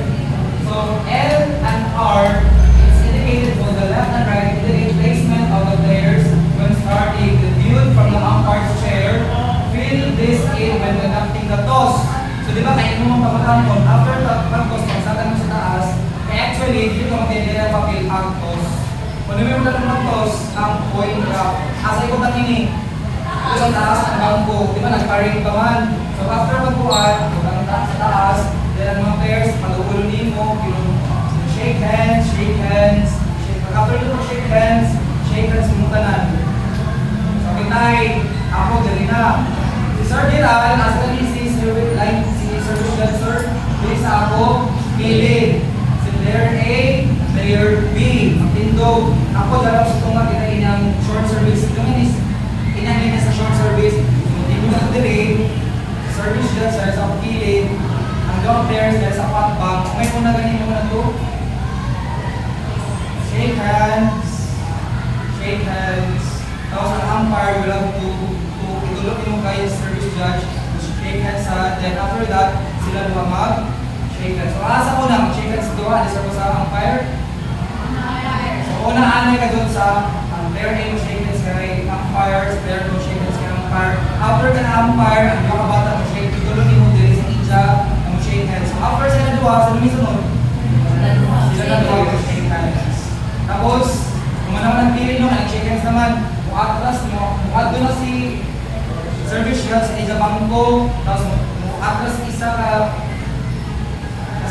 So, L and R is indicated for the left and right, indicate placement of the players when starting the viewed from the umpire's chair. Fill this in when conducting the toss. So, di ba, kaya mo mga pagkakon, after the pag-toss, pagsatan mo sa taas, actually, dito ka magtitira pa fill ang toss. Kung namin mo lang mag-toss, ang point drop. Asa ko kanini, ito sa taas ang bangko, di ba, nag-paring ka man. So, after magbuhat, kung sa taas, then ang mga players, palukulun mo, shake hands, after ito shake hands mo tanan. So, kitay, ako, dali na. Si Sir Giral, as ka si Sir Sir, please ako, kilid. Si player A, player B, ang tindog. Ako, dalaw sa tunga, kita inang short service. Ito nga inang sa short service. Hindi mo na delay, service dyan, sir, sa kilid. Ang down players, dahil sa patbang, may kung na ganyan mo na ito. Shake hands. Tapos ang umpire will have to itulog mo kayo service judge to shake hands sa, then after that, sila duha mag-shake hands. So asa ko na, mag-shake hands duha, deserve ko sa umpire. So una-anay ka doon sa player A mo shake hands kay umpire, player mo shake hands kay umpire. After ka na umpire, ang duha ka bata mo-shake, itulog mo dili sa ija, mag-shake hands. So after sila duha, sa lumisunod, sila na duha mag-shake hands. Tapos, kung naman ang pili nyo, nag-shake hands naman, atras mo, doon na si service shot sa isa bangko, tapos atras isa ka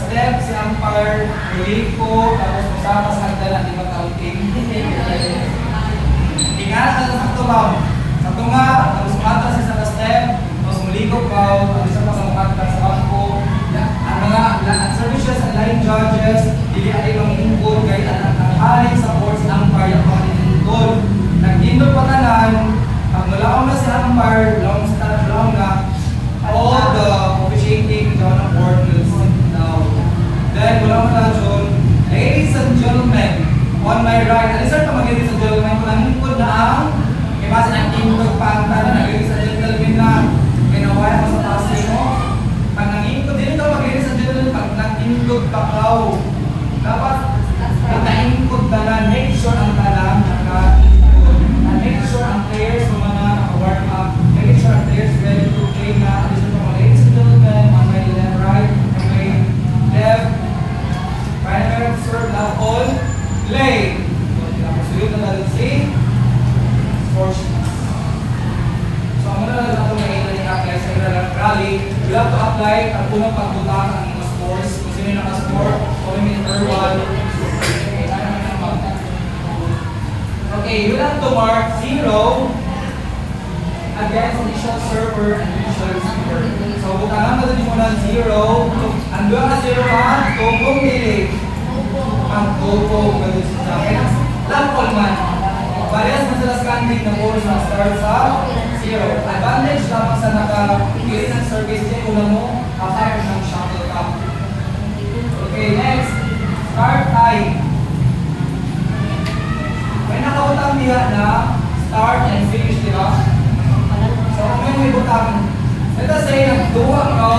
step, si umpire, ko, tapos masama sa hagdanan, di ba counting? Tingnan ka sa tubaw. Sa tunga, tapos atras isa ka step, tapos mulikog ka, tapos isa pa sa makatras sa bangko. Ang mga service shots and line judges, dili ay mga input, kahit ang haling support si umpire, yung mga input. Nag-indot pa tanan, ang nalaong na si umpire, nalaong na, all the officiating down ang board will sit down. Then, wala mo na dyan, ladies and gentlemen, on my right, alisar pa ladies and gentlemen, kung nangingkod na ang, imasin ang indot panta na, ladies and gentlemen na, kinawaya mo sa taas mo. Pag nangingkod, dito ladies and gentlemen, pag nangingkod pakaw, dapat, pag nangingkod tanan, make sure ang tanan, make sure ang players kung mga naka-warm up, make sure ang players ready to play na. Listen to mga ladies and gentlemen, on my left, right, on my left, right, serve, love, all, play. Sulit na natin si sports. So, ang muna natin itong may i-apply sa rally, you have to apply ang unang pagbutang ng mga sports. Kung sino yung naka-sport, kung may number 1, okay, you have to mark 0 against initial server and initial receiver. So, butangan natin mo na 0. Ang doon na 0 ang tugong delay. Ang tugong ganun sa akin. Lampol man. Parehas na sila scanning na puro sa start sa 0. Advantage lamang sa naka-kirin ng service niya kung mo after ng shuttlecock. Okay, next. Start time. May nakabutang niya na start and finish, di ba? So, kung may butang, let us say, nagduwa ka,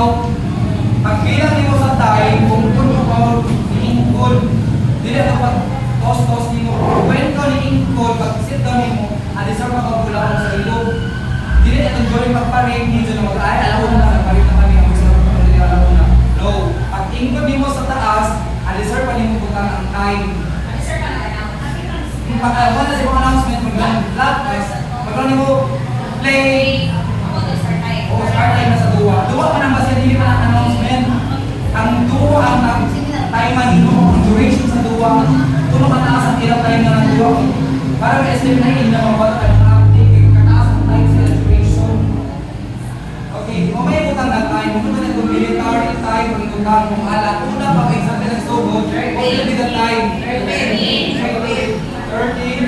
pagbilang niyo sa time, kung puno ka, iingkod, dili ka pag toss niyo, when ka ni-ingkod, pag-sit down niyo, alisar ka pag-ulakan sa ilog, dili ka nag-join pag-paring, dito na mag-ay, alam na, nag-paring na kami, ang gusto na pag-paring, alam na. No, pag-ingkod niyo sa taas, alisar pa niyo butang ang time. Pag-awan na sa mga announcement, maglang mo, play, o start time na sa duwa. Duwa pa naman siya, hindi pa ang announcement. Ang duwa, ang time mo, ang duration sa duwa, tulong kataas ang ilang time na ng duwa. Para may estimate na hindi na mga bata at kataas ang time sa duration. Okay, kung may butang na time, kung ito na itong military time, time pag-ikutang kung ala. Una pag example ng sugod, what will be the time? 13,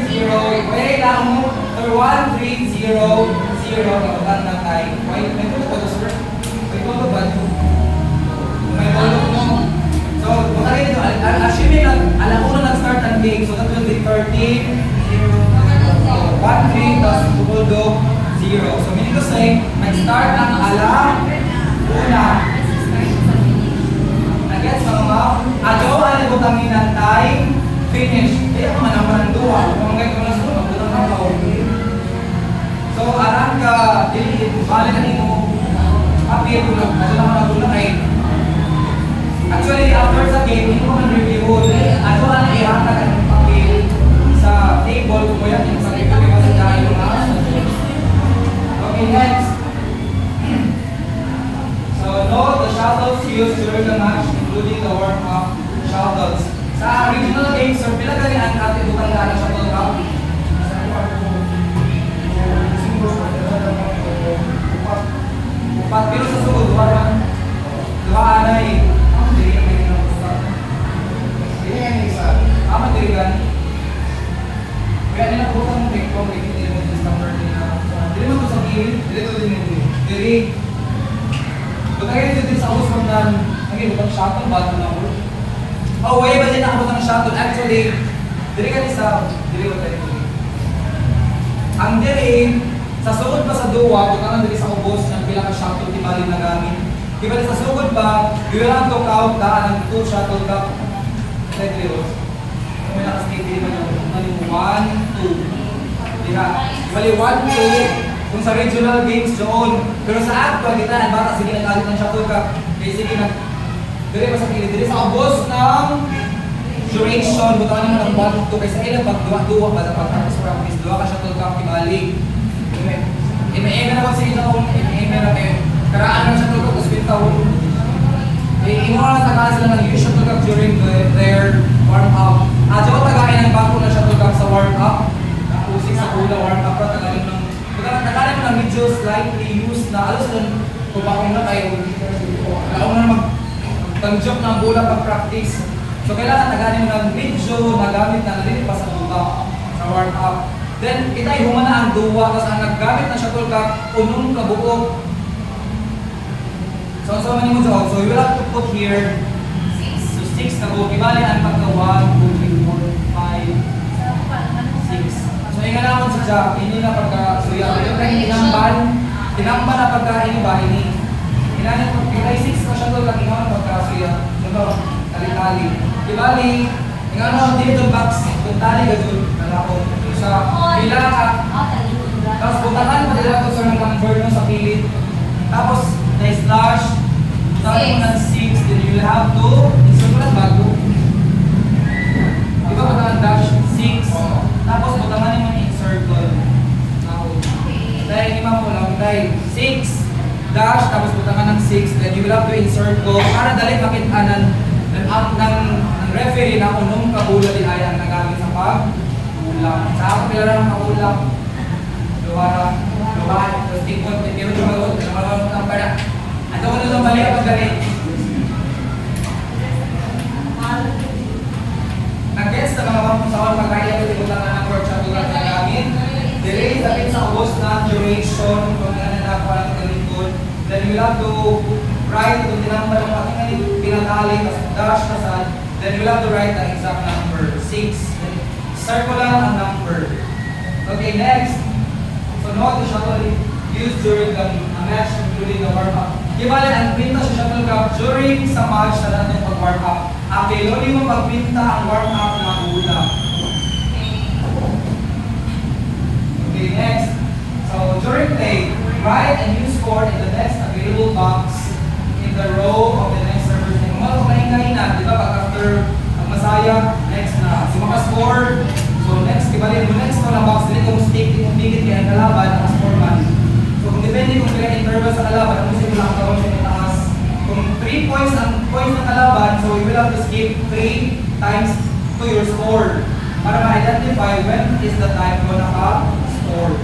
0. Wait lang mo. 1, 3, 0, 0. Ikutan na time. Wait, may tulog ba ito, sir? May tulog ba ito? May tulog mo. So, buta rin ito. Assuming alam ko na nag-start ang game, so that will be 13, 1, 3, tapos tutulog, 0. So, meaning to say, nag-start ang alam, una. Nag-gets mga ma'am? Adyo, alibutangin ng time, finish. Kaya kung naman ang duwa, kung ngayon ko na sa mga butang ako. So, alam ka, balik na ito, appear ko lang, adyo naman ang dulang ay. Actually, after sa game, hindi ko man-review. Adyo ang ihata ka ng appeal sa table, kung kaya yung sa table, kaya sa dahil yung okay, next. So, note the shuttles used during the match, including the warm-up shuttles. Sa regional games, sir, pila gani ang ating butang na shuttle cup? Upat, pero sa sugod, dua anay. Amat dirigan. Kaya nila po sa mong kung hindi mo sa number nila. Dili mo to sa gilid, dili to din mo. Diri. Butay dito sa house from dan. Naging butang shuttle ba na mo? Oh, way ba din nakabutang ng shuttle? Actually, diri ka sa diri ko tayo. Ang diri sa sugod pa sa duwa, butang diri sa ubos ng pila ka shuttle tibali na gamit. Di ba sa sugod ba, you will have to count daan ng 2 shuttle cup. Like this. May nakastate din naman yung 1, 2. Diba? Bali 1, 2. Kung sa regional games doon. Pero sa actual, kita na baka sige nag-alit ng shuttle cup. Kaya sige na. Dire pa sa kilid. Dire sa ubos ng duration. Butawan naman ng 1, 2. Kaysa ilang pag duwa ba dapat tapos practice. Duwa ka shuttle cup ibalik. Ime-eme na ko sa inyo. Ime-eme na kayo. Karaan ng shuttle cup. Tapos pintawon. Inuha na sa sila ng use shuttle cup during their warm-up. Diyo ko tagayin ng bangko na shuttle cup sa warm-up. Usik sa pula, warm-up na tagalin ng... Tagalin mo na medyo slightly used na alos doon kung bakong na tayo. Alam mo na mag-tangjok ng pula pag-practice. So kailangan tagalin mo ng medyo nagamit na rin pa sa pula, sa warm-up. Then, itay humana ang duwa, tapos ang naggamit na shuttle cup, unong kabuok. So man mo dyan. So you will have to put here 6 na go. Ibali ang pagka 1, 2, 3, 4, 5, 6. So yung naman sa dyan, hindi na pagka so yung tinamban na pagka ini ba ini. Inanit mo, pinay 6 na siya doon lang ingawan pagka so yung tali-tali. Ibali, yung ano, dito box, kung tali ka dyan, nalako. Sa pila ka. Tapos butakan pa dila ito sa number mo sa pilit. Tapos, na-slash, starting mo ng 6, then you'll have to insert mo lang bago. Di ba butangan dash 6, tapos butangan mo yung circle. Dahil lima mo lang, dahil 6, dash, tapos butangan ng 6, then you will have to insert ko. Para dali makitaan ng referee na unong kabula din ay ang nagamit sa pag-ulang. Sa ako pila ng pag-ulang, luwara, tapos tingkot, pero lumalot, ng para. At ako nung balik ang galit. Nag-guess na mga mamusawan pagkaya ko lang na ng workshop ko lang nagamit. Delay tapit sa ubos na duration kung nananakuha ng galikod. Then you have to write kung tinambal ang ating pinatali kasi dash na saan. Then you have to write the exact number, 6. Then circle lang ang number. Okay, next. So note the shuttle used during the match including the warm-up. Ibalik ang pinta sa shuttle cup during sa match na natin pag-warm-up. Okay, lodi mo pagpinta ang warm-up na ulam. Okay, next. So during play, write and use score in the next available box in the row of the next server's name. Mga kain-kainan, di ba? Pag after ang masaya, next na. So maka-score. So next, ibalik mo next na box. Dili kung stick, di kung bigit kaya ang kalaban, naka-score man. So kung depende kung kaya interval sa kalaban, ang gusto mo lang ang karoon siya taas. Kung 3 points ang points ng kalaban, so you will have to skip 3 times to your score para ma-identify when is the time mo naka-score.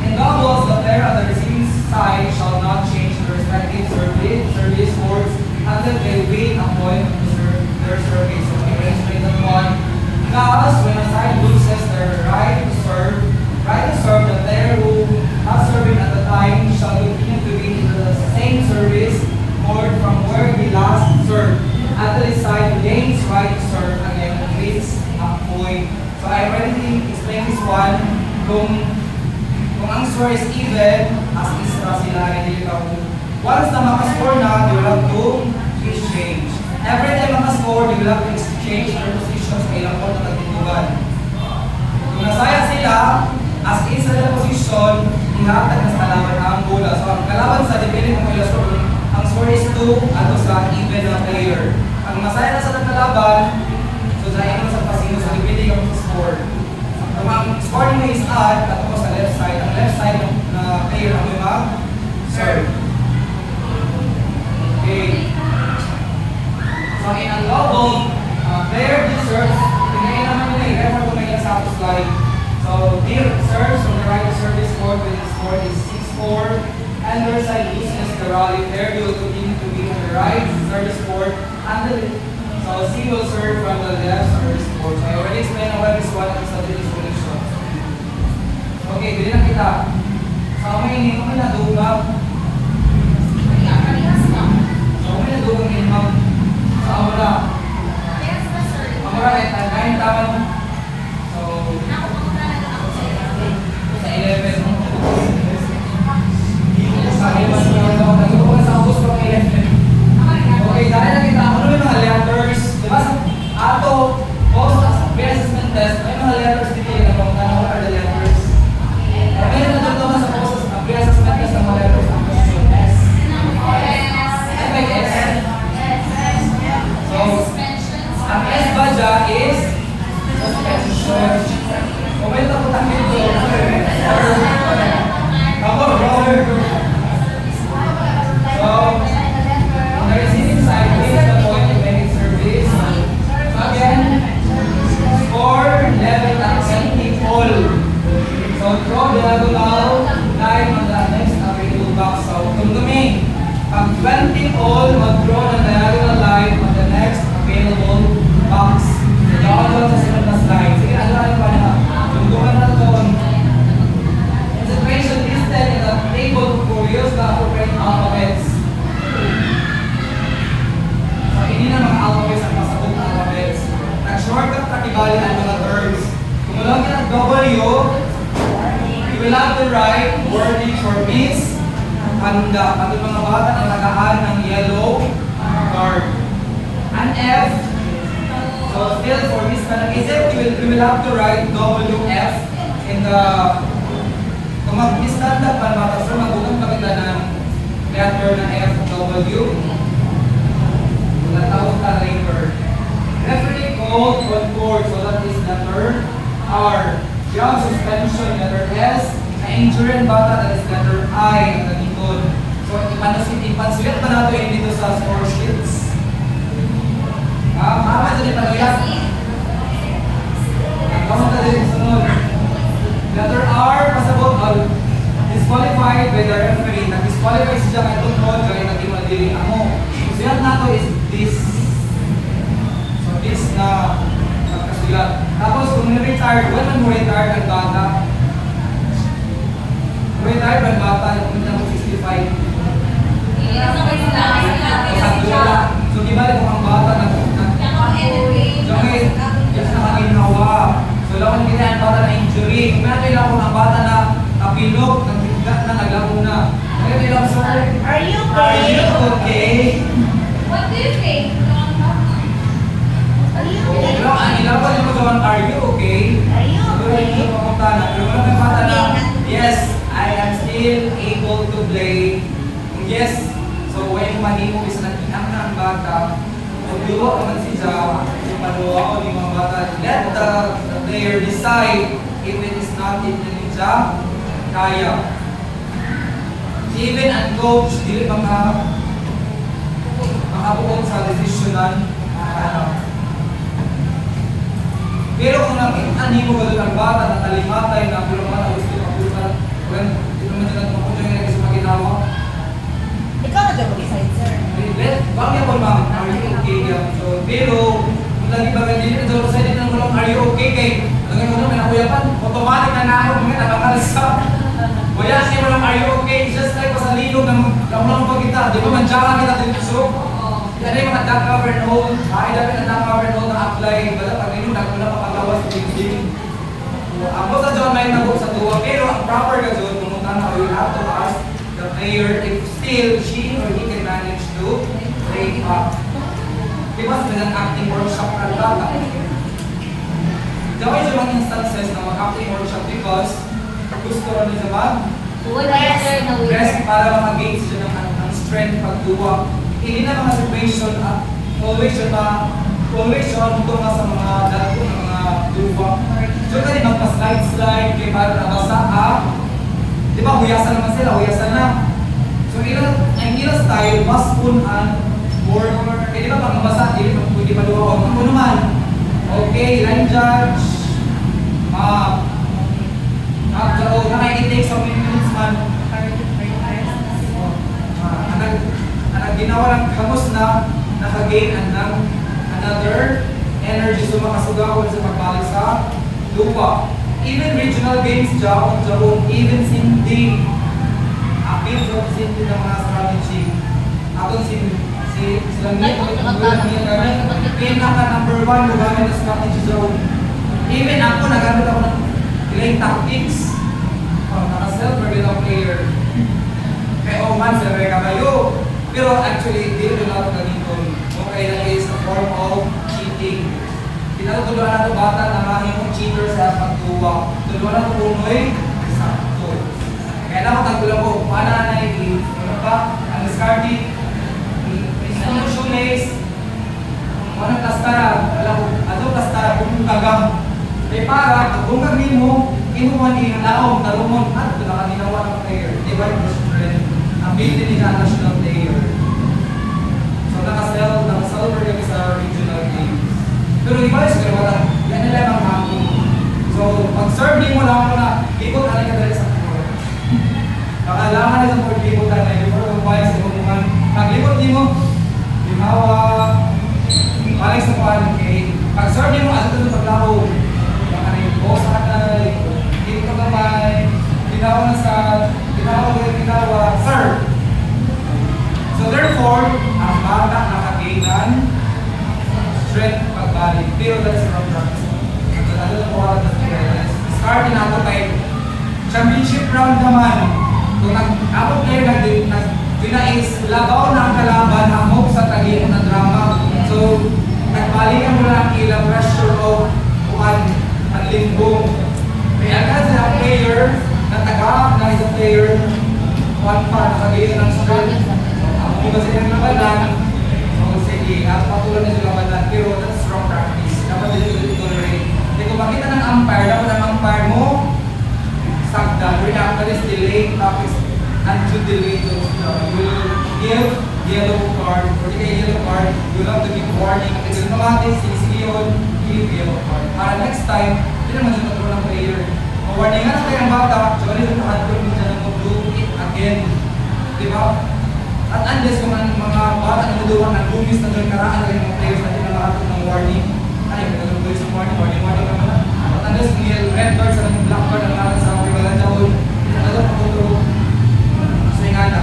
In doubles, the player on the receiving side shall not change the respective service scores even, as isra sila, hindi ka once na makascore na, you will have to exchange. Every time makascore, you will have to exchange their positions sa ilang court na tagtitugan. Kung nasaya sila, as is sa position, ihatag na sa kalaban ang bola. So ang kalaban sa depende kung ilang score, ang score is 2 ato sa even na player. Ang masaya na sa kalaban, so sa inyo sa pasino, so depende kung sa score. Kung ang score mo is odd, ato ko sa left side, ang left side na player ang may mag-serve. Okay. So in a global, player deserves, tingnan naman nila, i-refer ko may sa slide. So here serves from the right service score, when the score is 6-4, and their side loses the rally. There you will continue to be on the right service court, and so C will serve from the left service court. So I already explained about this one at sa solution. Okay, dili na kita. So may hindi mo na dugag. So may nadugag din mo. So wala. Amora ay tagayin tama mo. So sa 11 mo. Sa 11 mo nagtuon sa ubos ko 11. Okay, dahil nakita ako ano yung mga letters, di ba? Ato, post pre-assessment test, may mga letters dito yung nagpapagana what are the letters? May natutunan ka sa post pre-assessment test ng mga letters ang question. S. F like S. So, ang S ba dya is suspension. Kung may taputan dito, ako, roller. So, on the receiving side, this is the point of making service. So again, score, level, at 20 all. So throw the diagonal line on the next available box. So tumdumi, pag 20 all, mag-draw ng diagonal line on the next available box. So doon doon sa sunod na slide. Sige, ano pa na? Tumduman na doon. Concentration listed in the table for use the appropriate alphabets. So, hindi na mga alphabets ang pasabog na alphabets. Nag-shortcut ka ibalik ang mga terms. Kung wala ka ng W, you will have to write wording for miss, handa. At yung mga bata na nagaan ng yellow card. An F, so still for miss ka nag-isip, you will have to write WF in the kung mag-standard pa naman, so magulang pa kita ng letter na FW. Natawag ka later. Referee code on court, so that is letter R. Yung suspension, letter S. Na-injury ang bata, that is letter I, ang nagikod. So, ipansulit pa nato yun dito sa score sheets. Mama, dali pa nuyak. Nagkamot na din sunod. Letter R, pasabot, disqualified by the referee. Nag-disqualify siya kay itong code, kaya naging madiling ako. So yan nato is this. So this na nagkasulat. Tapos kung ni-retired, when man mo retired ang bata? Retired ang bata, kung hindi ako 65. So di ba kung ang bata just nakaginawa. So lakon kita ang bata na injury. Kung natin lang kung ang bata na kapilok, nagbigat na, naglaro na. Ngayon lang, sir, Are you are you okay? What do you think? Are you Oo, pero ang ilaban yung magawan, are you okay? Are you Pero hindi ko papunta na. Pero wala may bata na, yes, I am still able to play. Kung yes, so when mahimo is nakinang na ang bata, magluwa naman siya, yung maluwa ko yung mga bata, let the player decide if it is not in the ninja, kaya. Even ang coach, dili makabuong sa decisionan. Pero kung nakita mo ba doon ang bata na talimatay na pero mga gusto kaputan, when dito naman sila tumapunta yung nagkisa maginawa, Ikaw na daw mag-decide, sir. bakit ako ma'am, are you okay? So, pero, kung lagi ba ganyan, ito sa din ng mulong, are you okay? Kay, lagay mo naman, nakuyapan, automatic na nako, mga nakakalsa. Wala siya mo lang, are you okay? Just like sa linog ng kamulang pagkita, di ba manjaka kita dito so? Yan yung mga duck cover and hold, ay dapat na duck cover and hold na apply, bala pag linog, nagmula papagawas sa big. Ako sa John may nagok sa tuwa, pero ang proper ka John, pumunta drama, we have to ask the player if still she or he can manage to break up. Diba sa mga acting workshop ka bata? Diba yung mga instances na mag-acting workshop because gusto rin nila ba? Rest para makagain sila ng strength pagduwa. Hindi na mga situation always yun ito nga sa mga dato ng mga duwa. So kaya magpa-slide-slide kaya para nabasa di ba huyasan naman sila, huyasan na. So ang ilang style, mas and board. Kaya di ba pag nabasa, hindi pwede maluwa. Ako naman, okay, line judge, nakikitake sa minutes man. Ginawa ng kamos na nakagain ng another energy so makasugawan sa pagbalik sa lupa. Even regional games dyan, even sindi, appeal sa sindi ng mga strategy. Atong silang pinaka number 1 lugamit na strategy zone. Even ako, nagamit ako ng delaying tactics. Naka-self-reveal player. Kaya man, sir, kabayo. Pero actually, hindi rin natin ganito. Okay na is a form of cheating. Tinatuluan natin bata na maraming mong cheater sa pagtuwa. Tuluan natin punoy, sakto. Kaya naman tagtulang ko, paano na nai-give? Ano ba? Ang discarding, ang shoelace, ang plastara, alam ko, ato plastara, bumungkagang. Eh para, pag bumungkagin mo, inuman ihanaong, talumon, at doon ang ginawa ng player. Di ba yung friend? Ang building ni national player. So naka-silver kami sa regional games. Pero iba yung siguro, yan nila ang hapon. So pag-serve mo lang ako na, ikot ka na kadali sa court. Pakalaman na sa court, ikot ka na, before mag-buy sa ibumungan. Pag-ikot mo, limawa, balik sa kuwan, okay? Pag-serve mo, ato ito paglaho. Baka na yung boss atay, ikot ka kamay, ginawa na sa ginawa, serve. So therefore, ang bata nakagainan strength pagbalik. Pero that is wrong practice. Ano na po ako na start na ako kay championship round naman. Kung ako player is labaw na ang kalaban, hamok sa tagilid ng drama. So, nagbalikan mo lang ilang pressure o kuhan ang limbong. Kaya agad sa player, natagap na isang player, one pa, nakagilid ng strength. Ako kasi yung labanan, so sige, patuloy na sila labanan, pero that's wrong practice. Dapat dito tolerate. Hindi kung makita ng umpire, dapat ang umpire mo, sagdan, react is delayed topics, until delayed. You will give yellow card, or di kaya yellow card, you will have to give warning. Kasi kung naman, sige yun, give yellow card. Para next time, hindi naman yung control ng player. Warning nga na kayo ang bata, so ano yung nakadrop mo dyan ng do it again. Di ba? At unless kung ang mga bata na naduwang ng bumis na doon karaan na yung mga players na tinangatot ng warning, ay, may bumis ng warning naman na. At unless kung yung red card sa black card na natin sa mga ibalan dyan, tinangatot ang photo, so yung nga na.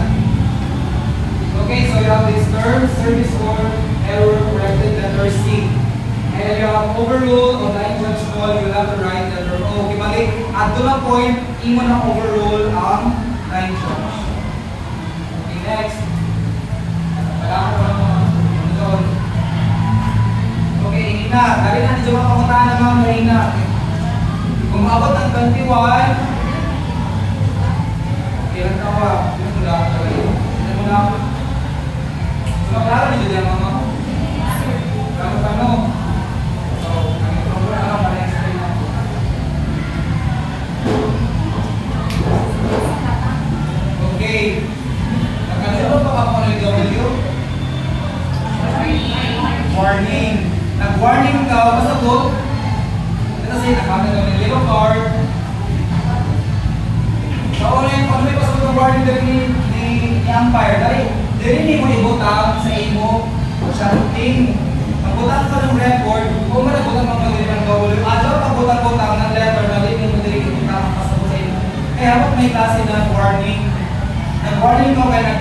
Okay, so you have this term, service score, error, corrected letter C. And you have overrule o line judge call, you have to write letter O. Okay, balik, at doon na point, imo na overrule ang line judge. Okay, next. Okay, Ina, dali natin sa mga pangutaan ng mga Ina. Kung maabot ng 21, ilang tawa, yun mo lang talaga. Yun mo lang. So, maklaro nito dyan mga mga. Kano? So, kami program lang, para-explain natin. Okay. Nagkasunod pa ako ng W? Warning. Nag-warning ka, masagot. Kasi nakamit ka ng yellow card. So, ano may pasagot ng warning ni umpire? Dahil hindi mo ibutang sa imo shouting. Magbutang ka ng record, kung managbutang ka ng W, ayaw pagbutang-butang ng letter na hindi mo dali ibutang ang pasagot sa imo. Kaya habang may klase ng warning, nag-warning ka kaya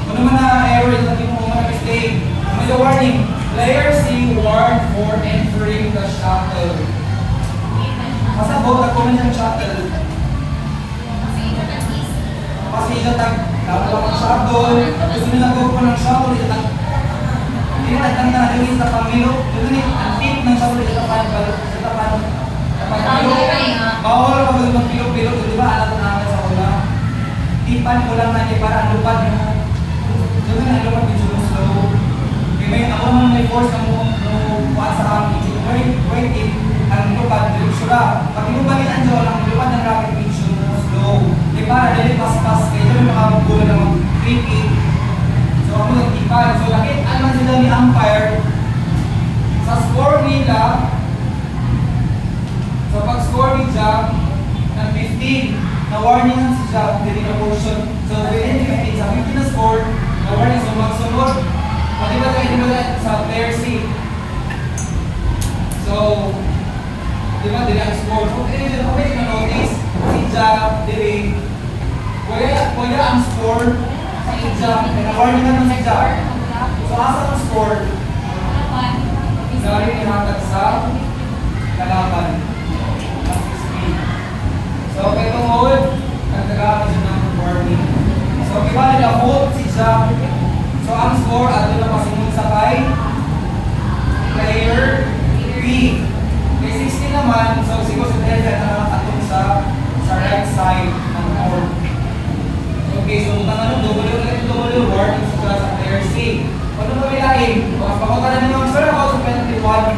kung naman na error, hindi mo mag-mistake. May the warning, player C warned for entering the shuttle. Masabot, nag-comment yung shuttle. Kasi itatag, dapat ng shuttle, gusto nila go po ng shuttle, itatag. Hindi na itang nalagin sa pamilo. Ito ni, ang tip ng shuttle, itatapan, bawal ka ba ng pilo-pilo, di ba? Alat namin sa ula. Tipan ko lang natin para ang lupad mo. Ito na ang lupad, medyo slow. Kaya may ako naman may force na mo, kuhaan sa amin. Wait, ang lupad, diretso ka. Pag inubalin ang jaw, ang lupad ng rocket medyo slow. Di ba? Dali pas-pas, kaya ito yung makabugulan ng mag-creepy. So ako nagtipan. So lakit, naman sila ni umpire. Sa score nila, so pag-score ni Jack ng 15, na-warningan si Jack, hindi na portion. So within 15, sa 15 na score, na-warning. So magsunod, malibat sa player C. So, di ba, dili ang score. Okay, na notice, si Jack, dili, kuya ang score sa Jack, na-warningan ng si Jack. So asa ang score? Dari ihatag sa kalaban. So, kay tungod, nagtagawin siya ng warning. So, kiba nila hold si Jack. So, ang score, ato na pasunod sa kay player B. Kay 16 naman, so siguro si player na nakatong sa right side ng board. Okay, so tangan ng W warning sa player C. Ano ba bilahin? Pakapakota na naman, sir, ako sa 21.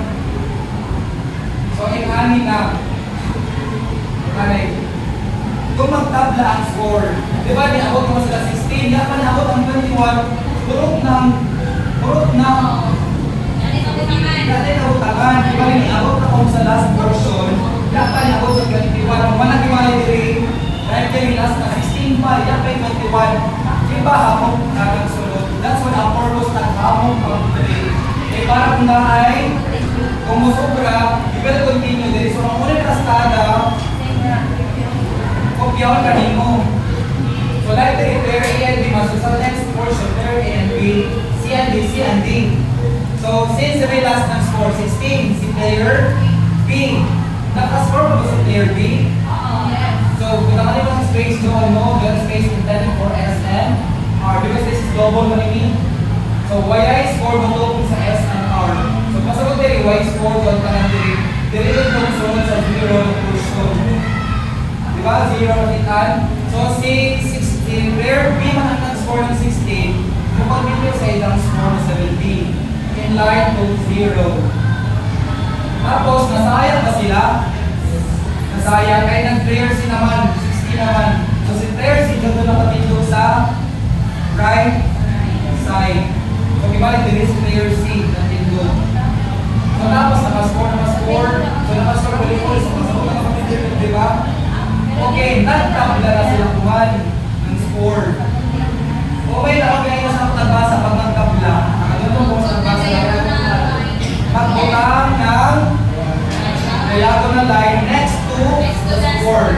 So, ingani na. Kung magtabla ang score, di ba, niabot mo sila 16, yan pa niabot ang 21, purot ng, dati nabutangan, di ba, niabot na kung sa last portion, yan pa niabot sa 21, ang manag-iwalay diri, dahil kayo last na 16 pa, yan pa yung 21, di ba, hamong nagang sunod, that's what ang purpose ng hamong pag-diri, eh, para kung na ay, kung musobra, you will continue diri, so ang unang kastada, kopyawan ka mo. So like the player A and B, so sa next portion, player A and B, C and D, C and D. So since the last ng score, 16, si player B. Nakascore pa ba si player B? So kung naman yung space doon mo, yung space intended for S and R, because this is double money. So Y score mo doon sa S and R. So pasagod diri, Y score doon ka lang diri. Diri doon sunod sa 0 portion. Diba? 0 nakitaan. So, si 16, player B man ang score ng 16, kung pag-video sa ilang score ng 17, in line to 0. Tapos, nasayang ba sila? Nasayang. Kaya nag-player C naman, 16 naman. So, si player C dito nakapindog sa right side. So, kibalik din si player C nakapindog. So, tapos, nakascore. So, nakascore ulit. So, nakascore nakapindog, di ba? Okay, nagtabla na sila kuhan ng score. Okay na, okay na sa nagbasa pag nagtabla. Nakatulong ko sa nagbasa na magbutang ng diagonal line next to the score.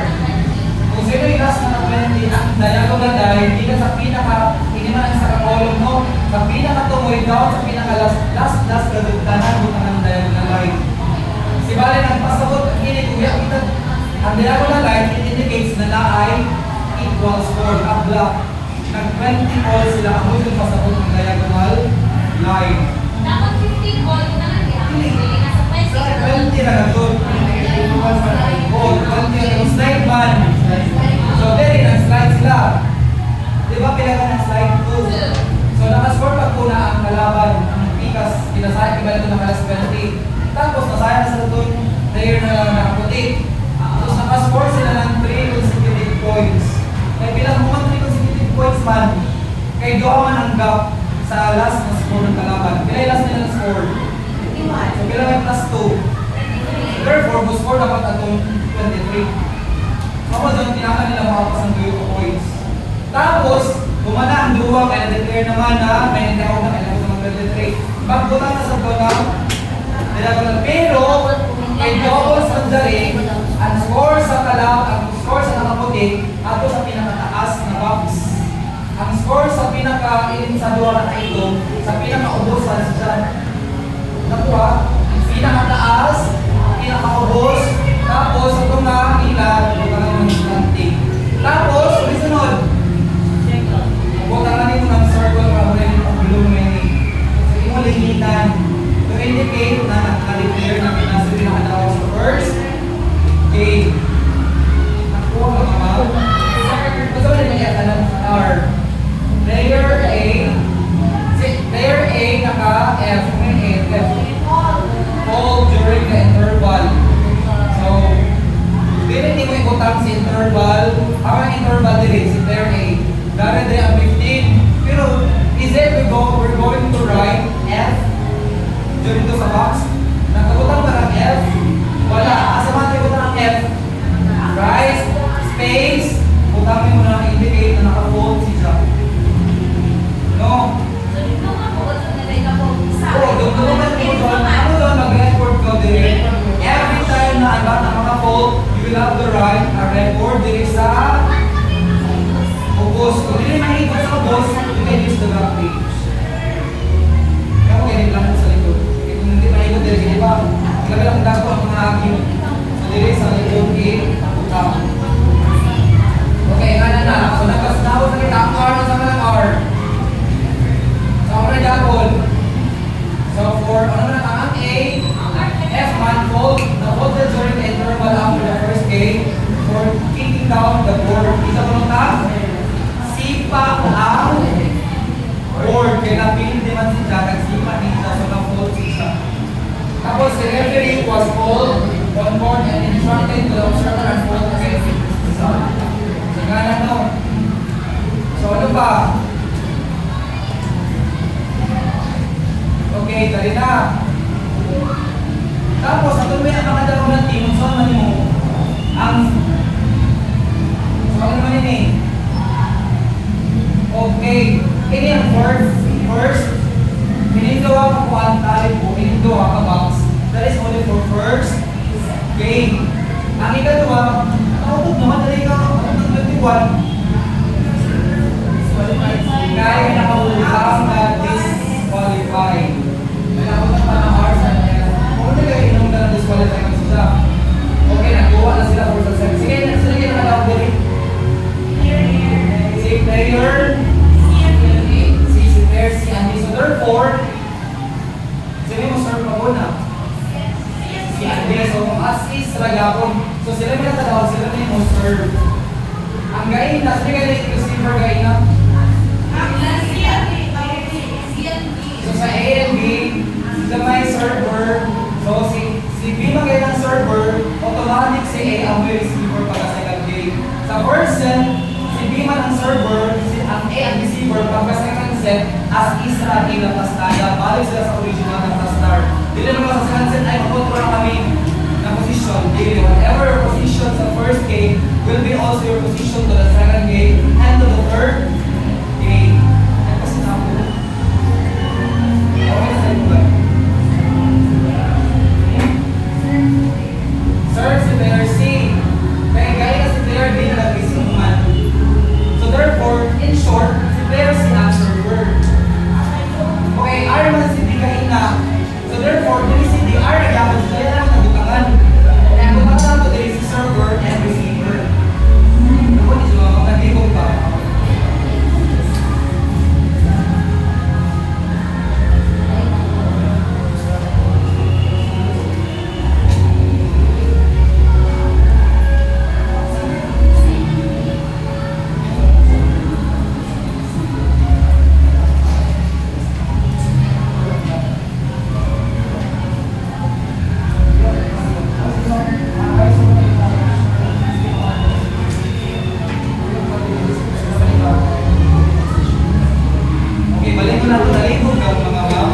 Kung sino yung last na 20, ang diagonal line, hindi na sa pinaka, hindi man sa column mo, sa pinaka tumoy down, sa pinaka last kadugtanan, butang ng diagonal line. Si Bale, nagpasabot, hindi kuya, kita, ang diagonal line, it indicates na ay equal score, tabla. Nag-20 all sila, ang yung pasabot ng diagonal line. Dapat 15 all na lang yan. Nasa 20 na na doon. 20 na yung slide man. So, dere, nag-slide sila. Di ba pila ka ng slide 2? So, nakascore pa po na ang kalaban, ang pikas, pinasaya, iba na ito ng alas 20. Tapos, nasaya na sa doon, player na nakaputi. Tapos nakascore sila ng 3 consecutive points. Kaya bilang mo 3 consecutive points man, kay doon man ang gap sa last na score ng kalaban. Kaya last nila na score. So bilang may plus 2. Therefore, mo score dapat atong 23. Ako doon, tinaka nila makapas ng 2 points. Tapos, kumana ang duwa, kaya na-declare naman na may nagtawag na kailangan sa mga 23. Pagbutang na sa doon, pero, kay double sa dali, ang score sa nakaputi, ato sa pinakataas na box. Ang score sa sa duwa na ito, sa pinaka-ubusan sa dyan. Nakuha, pinakataas, pinaka-ubos, tapos itong nakakilat, ito ka ng 20. Tapos, sunod, player A. Dahil day ang 15. Pero, is it we're going to write F dito sa box? Nagkabutang ba ng F? Wala. Asa man tayo butang ng F? Right? Space. Butangin mo na indicate na naka-fold siya. No? So, dito nga po, ito na rin ako. Oo, doon naman mo doon. Ano doon mag-record ko din? Every time na iba na maka-fold, you will have to write a record din sa ubos. Kung hindi mahigit sa ubos, you can use the back page. Kaya mo ganit lang sa likod. Kung hindi mahigit din, hindi ba? Kaya lang dago ang mga agyo. So, dili sa likod, utang. Okay, nga na. So, nagkasunawag na kita ang R na sa mga R. So, ako na dapon. So, for ano na ang A, F manifold, the voltage during the interval after the first A, for kicking down the board. Isa ko nung tag, sipa ang board. Kaya napili din man siya, nagsipa nito, so na-fold siya. Tapos, the referee was called on board and instructed to observe and fold against it. So, nga na no. So, ano ba? Okay, dali na. Tapos, ito may nakadalaw ng team. So, ano mo? So, ano naman yun eh? Okay. Ini ang first. Pinindawa ka po ang tali po. Pinindawa ka box. That is only for first game. Ang ikatawa, nakapot naman dali ka. Ang 21. Kaya nakahulang na disqualified. Nalakutan pa ng hours na niya. Kung hindi kayo inong na disqualify ka siya. Okay, nagkuha na sila for success. Sige, sige na lang dali. Si player, si player, si Andy. So therefore, sila mo serve pa muna. Si Andy. So assist ragapon. So sila may natalaw, sila may mo serve. Ang gain na, sila kayo yung receiver gain na. So sa A and B, sila may server. So si B magay ng server, automatic si A ang may receiver pagka second game. Sa first set, si B man ang server, si ang A ang receiver pagka second set, as Isra nila pastada, balik sila sa original na start. Dili naman sa second set ay makontrol kami na position. Dili, whatever your position sa first game will be also your position to the second game and to the third game. Ay kasi na po. Okay na sa ito ba? Serve si player C. Kaya gaya na si player B na nag-isimuman. So therefore, in short, si player C ang server. Okay, R man si D kahina. So therefore, dili si D, R nag-abot sa kaya lang nagutangan. Kaya butangan ko dili si server and receiver. Ako di siya magkandikong pa. Okay, balik ko na ito. Nalibog ka mga ma'am.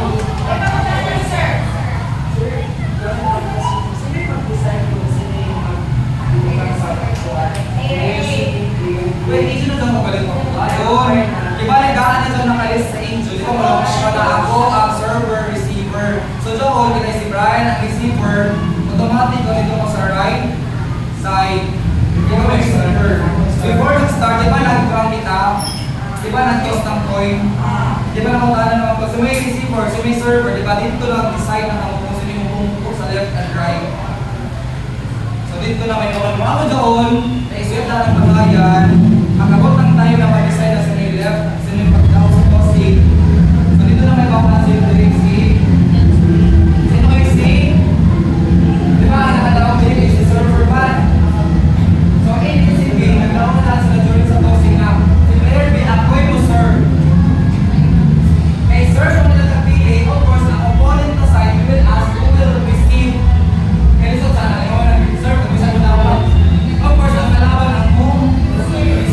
Wait, ito na daw mabalik mo. Ayun. Diba nagkaan na daw nakalis sa angel. Di ba malakasya na ako ang server, receiver. So doon, kita si Brian ang receiver. Automatic ko dito ko sa right side. Ito may server. Before nag-start, di ba nag-drum kita? Di ba nag-toss ng coin? Di ba nakutana naman ko? So may receiver, so may server. Di ba dito lang decide na kung sino yung pumupok sa left and right. So dito na may naman mo ako doon. Naisuit na ng pagayan. Magkabot lang tayo na mag-decide na sino yung left, sino yung pag-down sa tossing. So dito na may bawang na sino yung C. Sino yung C? Di ba nakatawag din yung si server ba? So A and C B, nagkaroon na sila during sa tossing na. Si player B, ako'y mo serve. May serve kung nagkapili, of course, ang opponent na side, we will ask who will receive. Kaya so sana, yung nag-serve, kung isa mo na. Of course, ang kalaban ang home receiver.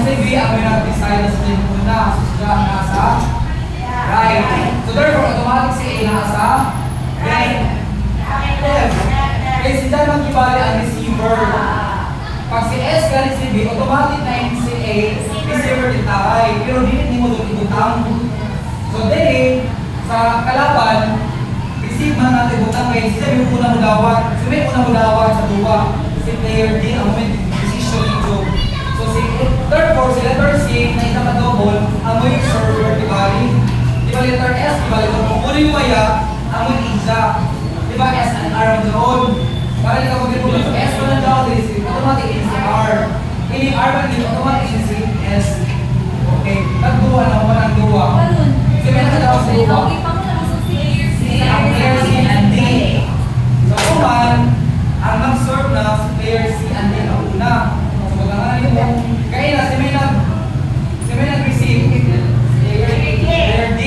Si B ang may nag-decide sa lane una. So siya ang nasa right. So therefore, automatic si A nasa right. Left. Kaya si John magkibali ang receiver. Pag si S galing si B, automatic na yung si A, receiver din tayo. Pero hindi mo doon ibutang. So then, sa kalaban, receive man natin ibutang kayo. Siya yung una mo dawat. Si may una mo dawat sa duwa. Si player D, ang moment decision nito. So si therefore, si letter C, na isa ka double, ang mo yung server, di ba? Di ba letter S, di ba letter O? Kung yung maya, ang mo yung isa. Di ba S and R on the own? Para hindi ka mag-report. So S ko lang daw, automatic in si R. Ini R man dito, automatic in si S. Okay, nagduwa na ako ng duwa. Kasi may nakadawa sa duwa. Ang player C and D. So kung man, ang mag-serve na si player C and D na una. So magkakaroon mo, kaya na si may nag-receive, player D.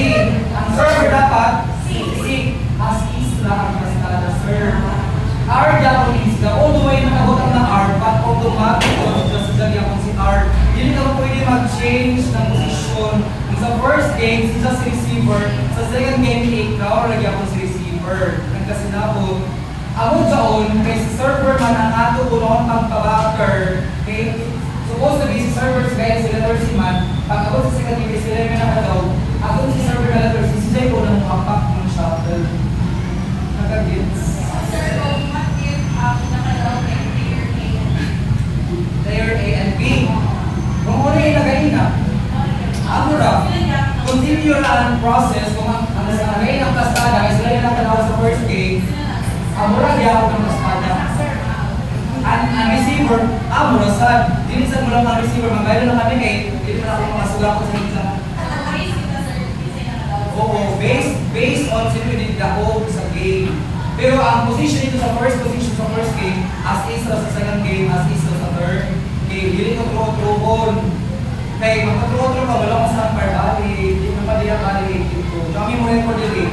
Ang server dapat, C. As is lang ang kastada serve. R dapat is the all the way nakabutang na R, but automatic just lagi akong si R. Hindi ka pwede mag-change ng position. Sa first game, si just receiver. Sa second game, ikaw lagi akong si receiver. Nagkasinabot. Amo dyan, kay si server man ang ato unang pagpabacker. Okay? Supposed to be si server kaya si letter C man. Pag ako sa second game, sila yung nakadaw. Ako si server na letter C, sila yung unang makapak ng shuttle. Nagagits. Player A and B. Kung una yung ilagay na, ano ra? Continue na ang process kung ang nagay ng kastada, sila yung nakalawa sa first game, amura diya ng kastada. Ang receiver, amura sad. Dinisan mo lang ang receiver, magbayad na kami kay, hindi na ako makasuga ko sa isa. Oo, based on sino yung dako sa game. Pero ang position dito sa first game, as is sa second game, as is sa third game. Hindi ko throw kaya magka-throw ka, wala ka sa umpire bali, hindi mo pa diya bali dito. Kami mo record din.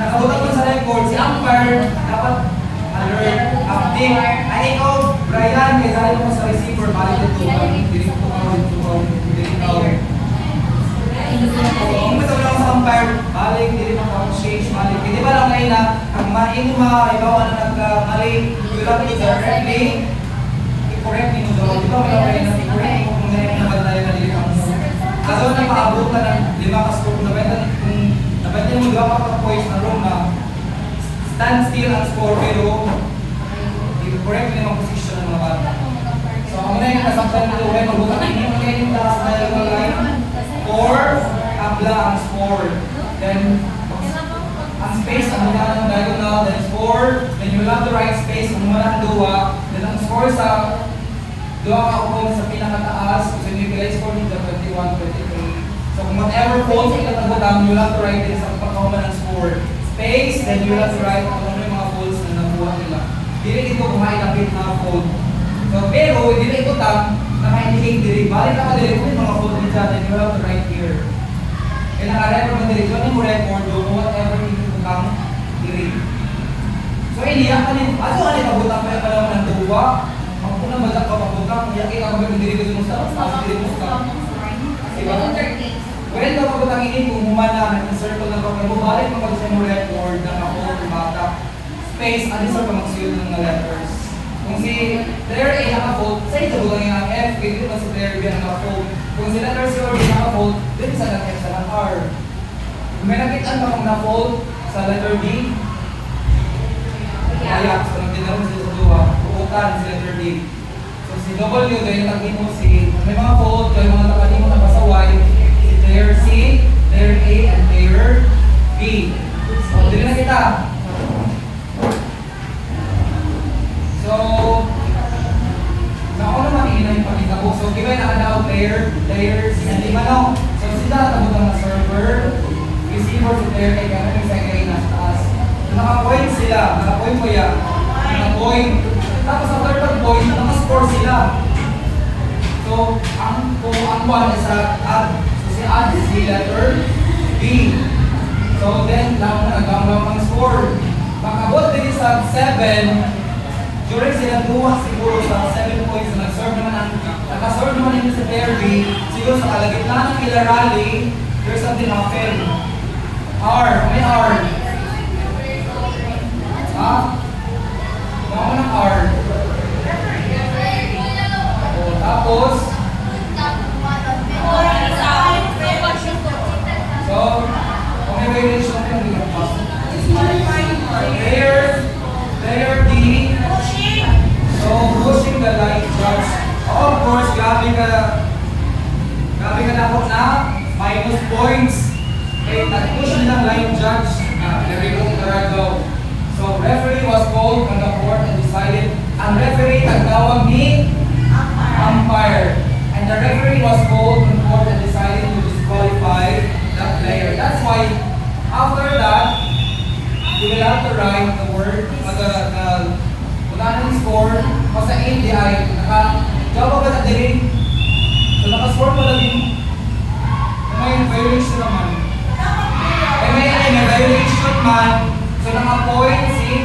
Nakabutang ko sa record, si umpire dapat alert, update. Ay ikaw, Brian, kaya dahil mo sa receiver, bali dito. Hindi ko kung may sabi lang sa umpire, balik, hindi mo change, balik. Hindi ba lang ngayon na, ang maibawa na nagkamali, you have to directly i-correct mo daw. Di ba may okay na i-correct mo kung naman tayo na dito ang mo. Kaso na paabot ka ng 5 ka score, nabenta mo 2 ka points na room na stand still ang score, pero i-correct mo yung position ng mga bata. So, ang muna yung kasaktan na ulit, magbutang ini, mga yung taas na yung mga line. 4, kabla ang score. Then, ang space, ang muna ng diagonal, then 4, then you have the right space, ang muna ng duwa, then ang score sa duwa ka upon sa pinakataas, so yung guys score dito, 21, 23. So kung whatever falls ka nagutang, you have to write din sa pagkakaman ng score. Space, then you have to write kung ano yung mga falls na nabuha nila. Dili dito kumailapit na fold. So pero, dili ito tang, naka-indicate diri. Balik ka diri kung yung mga fold nila, then you have to write here. Kaya naka-record mo diri, kung yung record do whatever yung kang diri. So iniyak ka din, ato ka din pagutang pa yung palaman ng tuwa. Magpunang batak ka pagutang, iyakin ako yung diri ko sa diri mo sa. Diba? When ka pagutang ini, kung humana, nag-circle ng kapag mo, balik mo pag sa mo record ng ako, bata. Space, ano sa pamagsuyo ng letters. Kung si player A naka-fold, sa ito butang yung F, kaya dito si player B naka-fold. Kung si letter C or D naka-fold, dito sa F sa ng R. Kung may nakitaan ka kung na-fold sa letter D, kaya, so nagtinarong sila sa duwa, puputan si letter D. So si W, dahil tagin mo si, may mga fold, dahil mga takanin mo na sa Y, si player C, player A, and player B. So, dili na kita. So, nauna makikita yung pakita ko. So, kaya nakadaw player C, and lima no. So, sila tabutang na server, receiver si player A, kaya may second na sa taas. So, naka-point sila, naka-point mo yan. Naka-point. Tapos sa third point, naka-score sila. So, ang one is add. So, si add is the letter B. So, then, lang na nag-gamlang ang score. Pag-abot din sa 7, during sila 2 siguro sa 7 points na nag-serve naman ang naka-serve naman yung sa player B, siguro sa kalagitnaan ng ila rally, there's something happen. R, may R. Ha? Mga ng R. O, tapos, so, kung may violation yun, hindi ka pass. Player D, so pushing the line judge. Of course, grabe ka na po na minus points. Okay, nag-push nilang line judge. There we go, there go. So, referee was called on the court and decided, ang referee nagtawag ni umpire. And the referee was called on the court and decided to disqualify the player. That's why, after that, you will have to write the word, wala nang score, o sa ADI, naka-job ka na din. So, naka-score mo lang din. May violation naman. May violation man. So, naka-point si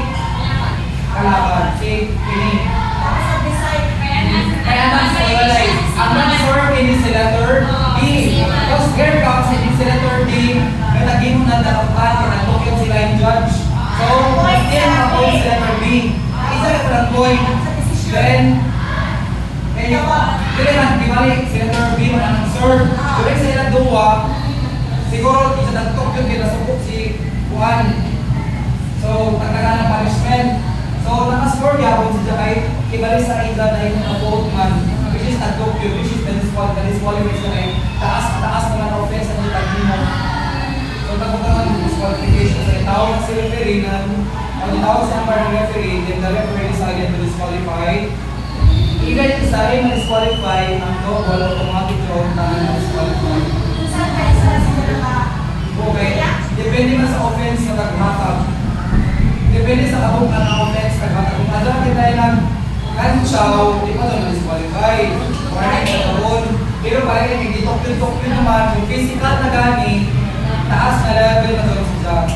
kalaban, si Pini. Kaya non-score. Ang non-score ini si letter B. Tapos, here comes si letter D. May naging mo na dapat, tinatok yun sila yung judge. So, still naka-point si letter B. Isa ka ng point. Then, dili na, di balik, si letter B man ang serve. During sila duwa, siguro, isa nagtok yun, kinasupok si Juan. So, tagdagan ng punishment. So, nakascore yapon si Jakay, ibalik sa ida na yung na-vote man, which is nagtok yun, which is the-disqualification ay taas naman na offense ang itagin mo. So, tagdagan ng disqualification. So, itawag si referee na, o itawag sa number ng referee, then the referee decided to disqualify. Even if sa rin na-disqualify, ang double automatic draw na na-disqualify. Okay, depende man sa offense na taghatag. Depende sa kabog ng offense taghatag. Kung alam kita tayo nag-kanchaw, di pa ito na-disqualify. Warning na doon. Pero parang yung gitok-yun naman, yung physical na gani, taas na level na doon si Jack.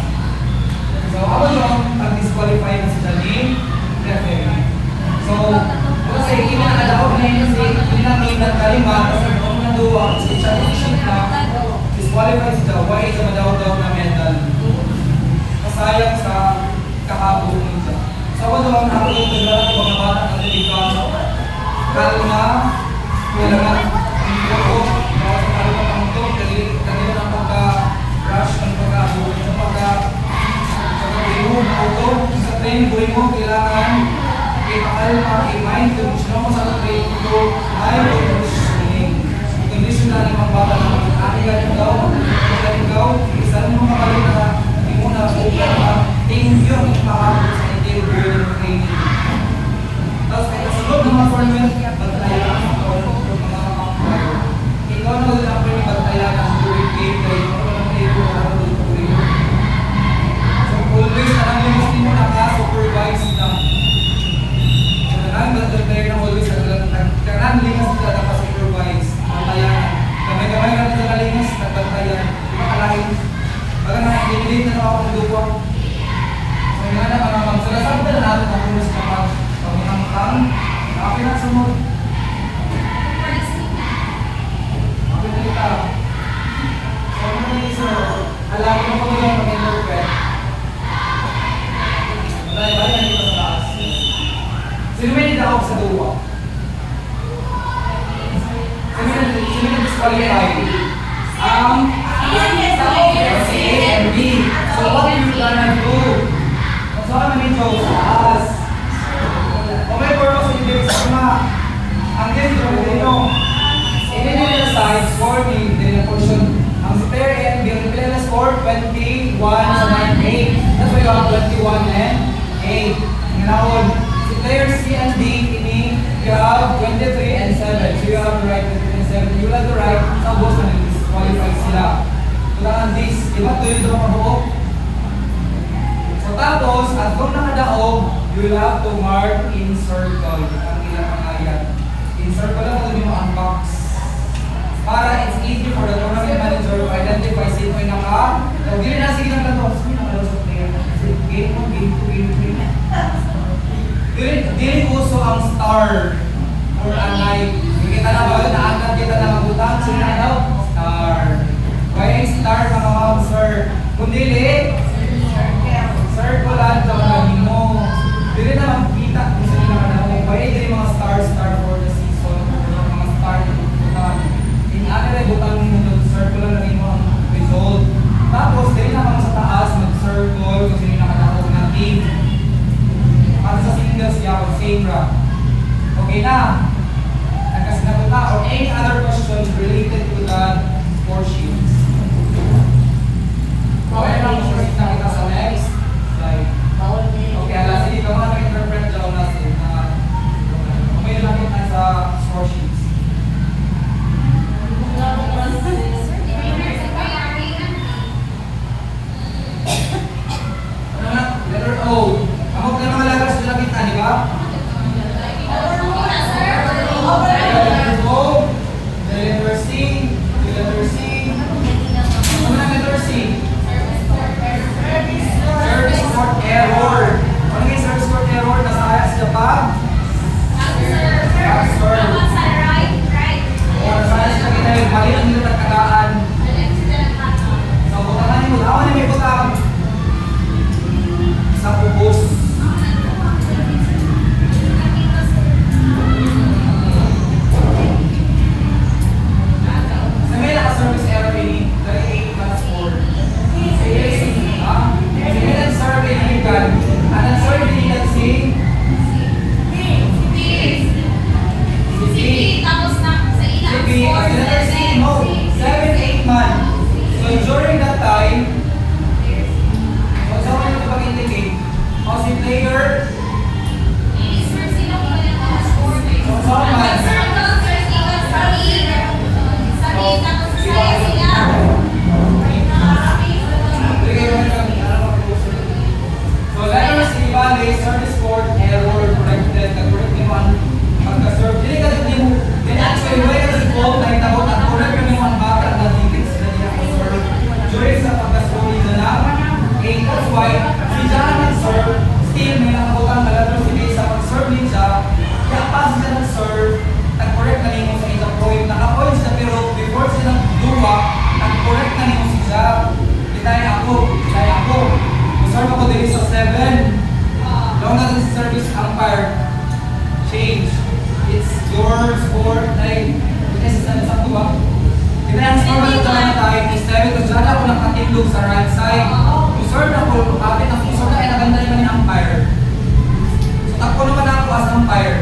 So, ako yung pag-disqualify na si Jack ni referee. So, kasi hindi na nakadakot na yun kasi hindi na may kalima, kasi kung nanduwa, kasi siya shoot na, disqualify si Jack, why isa madaw-daw na medal? Masayang sa kahapon ng Jack. So, ako doon, ako yung tagalan ng mga bata na niligaw, kalma, kailangan, ang puro, mga sa kalma ng ito, kanila ng pagka-rush, ng pagka-abot, ng pagka-bihog, auto, sa train, buhay mo, kailangan, i-kalma, i-mind condition mo sa train ito, ay conditioning. Condition na ng mga bata na mag-aakigaling daw, mag-aakigaling daw, isa ng mga balik na hindi mo na upang tingin yun, ipahapon sa entire buhay ng training. Tapos kaya sa loob ng mga tournament, batayan ang mga umpire. Ikaw na ulit ang pwede batayan ang during game kayo, ikaw na pwede ang during. So always na lang yung gusto mo naka-supervise lang. Kailangan ba ito player na always kailangan lingas sila naka-supervise, batayan. Kamay-kamay ka nila lingas, nagbatayan. Di ba kalahin? Baga na, hindi na ako ng duwa. So nga na mga magsalasab na natin ang pulos na pag-hangkang. Kapit na sumod. Kapit na kita. So ano na yung sir? Alagin mo kung yung mag-interpret. Balik na dito sa taas. Sino may nidakop sa duwa? Sino may disqualify? Yes, A and B. So what you gonna do? So ano namin Joe? Taas. O may purpose sa ibig sama. Ang dito dito. Hindi nila side score din portion. Ang si player A and B, ang player na score 21 and 8. That's why you have 21 and 8. Ngayon, si player C and D, you have 23 and 7. So you have to write 23 and 7. You will have to write sa boss na disqualify sila. Kailangan this, diba? Tuloy ito ang mabuo. So tapos, at kung nakadaog, you will have to mark in circle ang ilang pangayan. In circle lang ito yung unbox. Para it's easy for the tournament manager to identify sino yung naka. So, hindi na sige lang ito. Sino nakalaro sa player? Game 1, game 2, game 3. Dili uso ang star or ang light. Kita na ba? Naangkat kita na Sino na daw? Star. Why star mga ma'am, sir? Kung dili, circular daw lang mo. Dili na makita kung sino na daw. Why dili mga star for the season? Mga star na butang. In other butang mo, circular na rin mo ang result. Tapos, dili na mga sa taas, mag-circle kung sino na daw na team. Para sa singles, yeah, same ra. Okay na. Nagkasinagot na. Or any other questions related to the score sheets? Okay lang, proceed na kita sa next slide. Okay, alas, hindi ka mga nag-interpret dyan na may lang kita sa score sheets. Ano na? Letter O. Amok na mga letters na kita, di ba? Letter O, the letter C, the letter C. Ano na letter C? Service court error. Ano yung service court error? Nasaya sa Japan? Answer. O, nasaya sa kita yung mali ang nila tagkagaan. So, butangan mo. Awan na may butang. Sa ubos. Sa may naka-service error ini, 38 plus 4. Sige, survey niligan. Anong survey niligan si? Sige, kasi letter C, no. 7-8 man. So during that time, so saan mo ito pag-indicate? O si player, so saan man? So letter C, bali, service court error corrected. Correct mo ang pagka-serve. Dili ka din mo, actually, why ka default na itabot at correct ka mo ang baka na tickets na niya serve. During sa pagka-serve na lang, that's why, si John nag-serve, still may nakabutang na letter C sa pag-serve din siya, kaya pas siya nag-serve, nag-correct na niyo sa isang point. Naka-point siya, pero before siya nag-duwa, nag-correct na niyo siya. Kitay ako. Serve ako din sa 7. Long na sa service umpire. Change. It's your score. Like, kasi sa sakto ba? Kita yung score na ito na tayo is 7. Tapos dyan ako nakatindog sa right side. Kung serve na ako, kapit na kung serve na kaya naganda naman yung umpire. So takpo naman ako as umpire.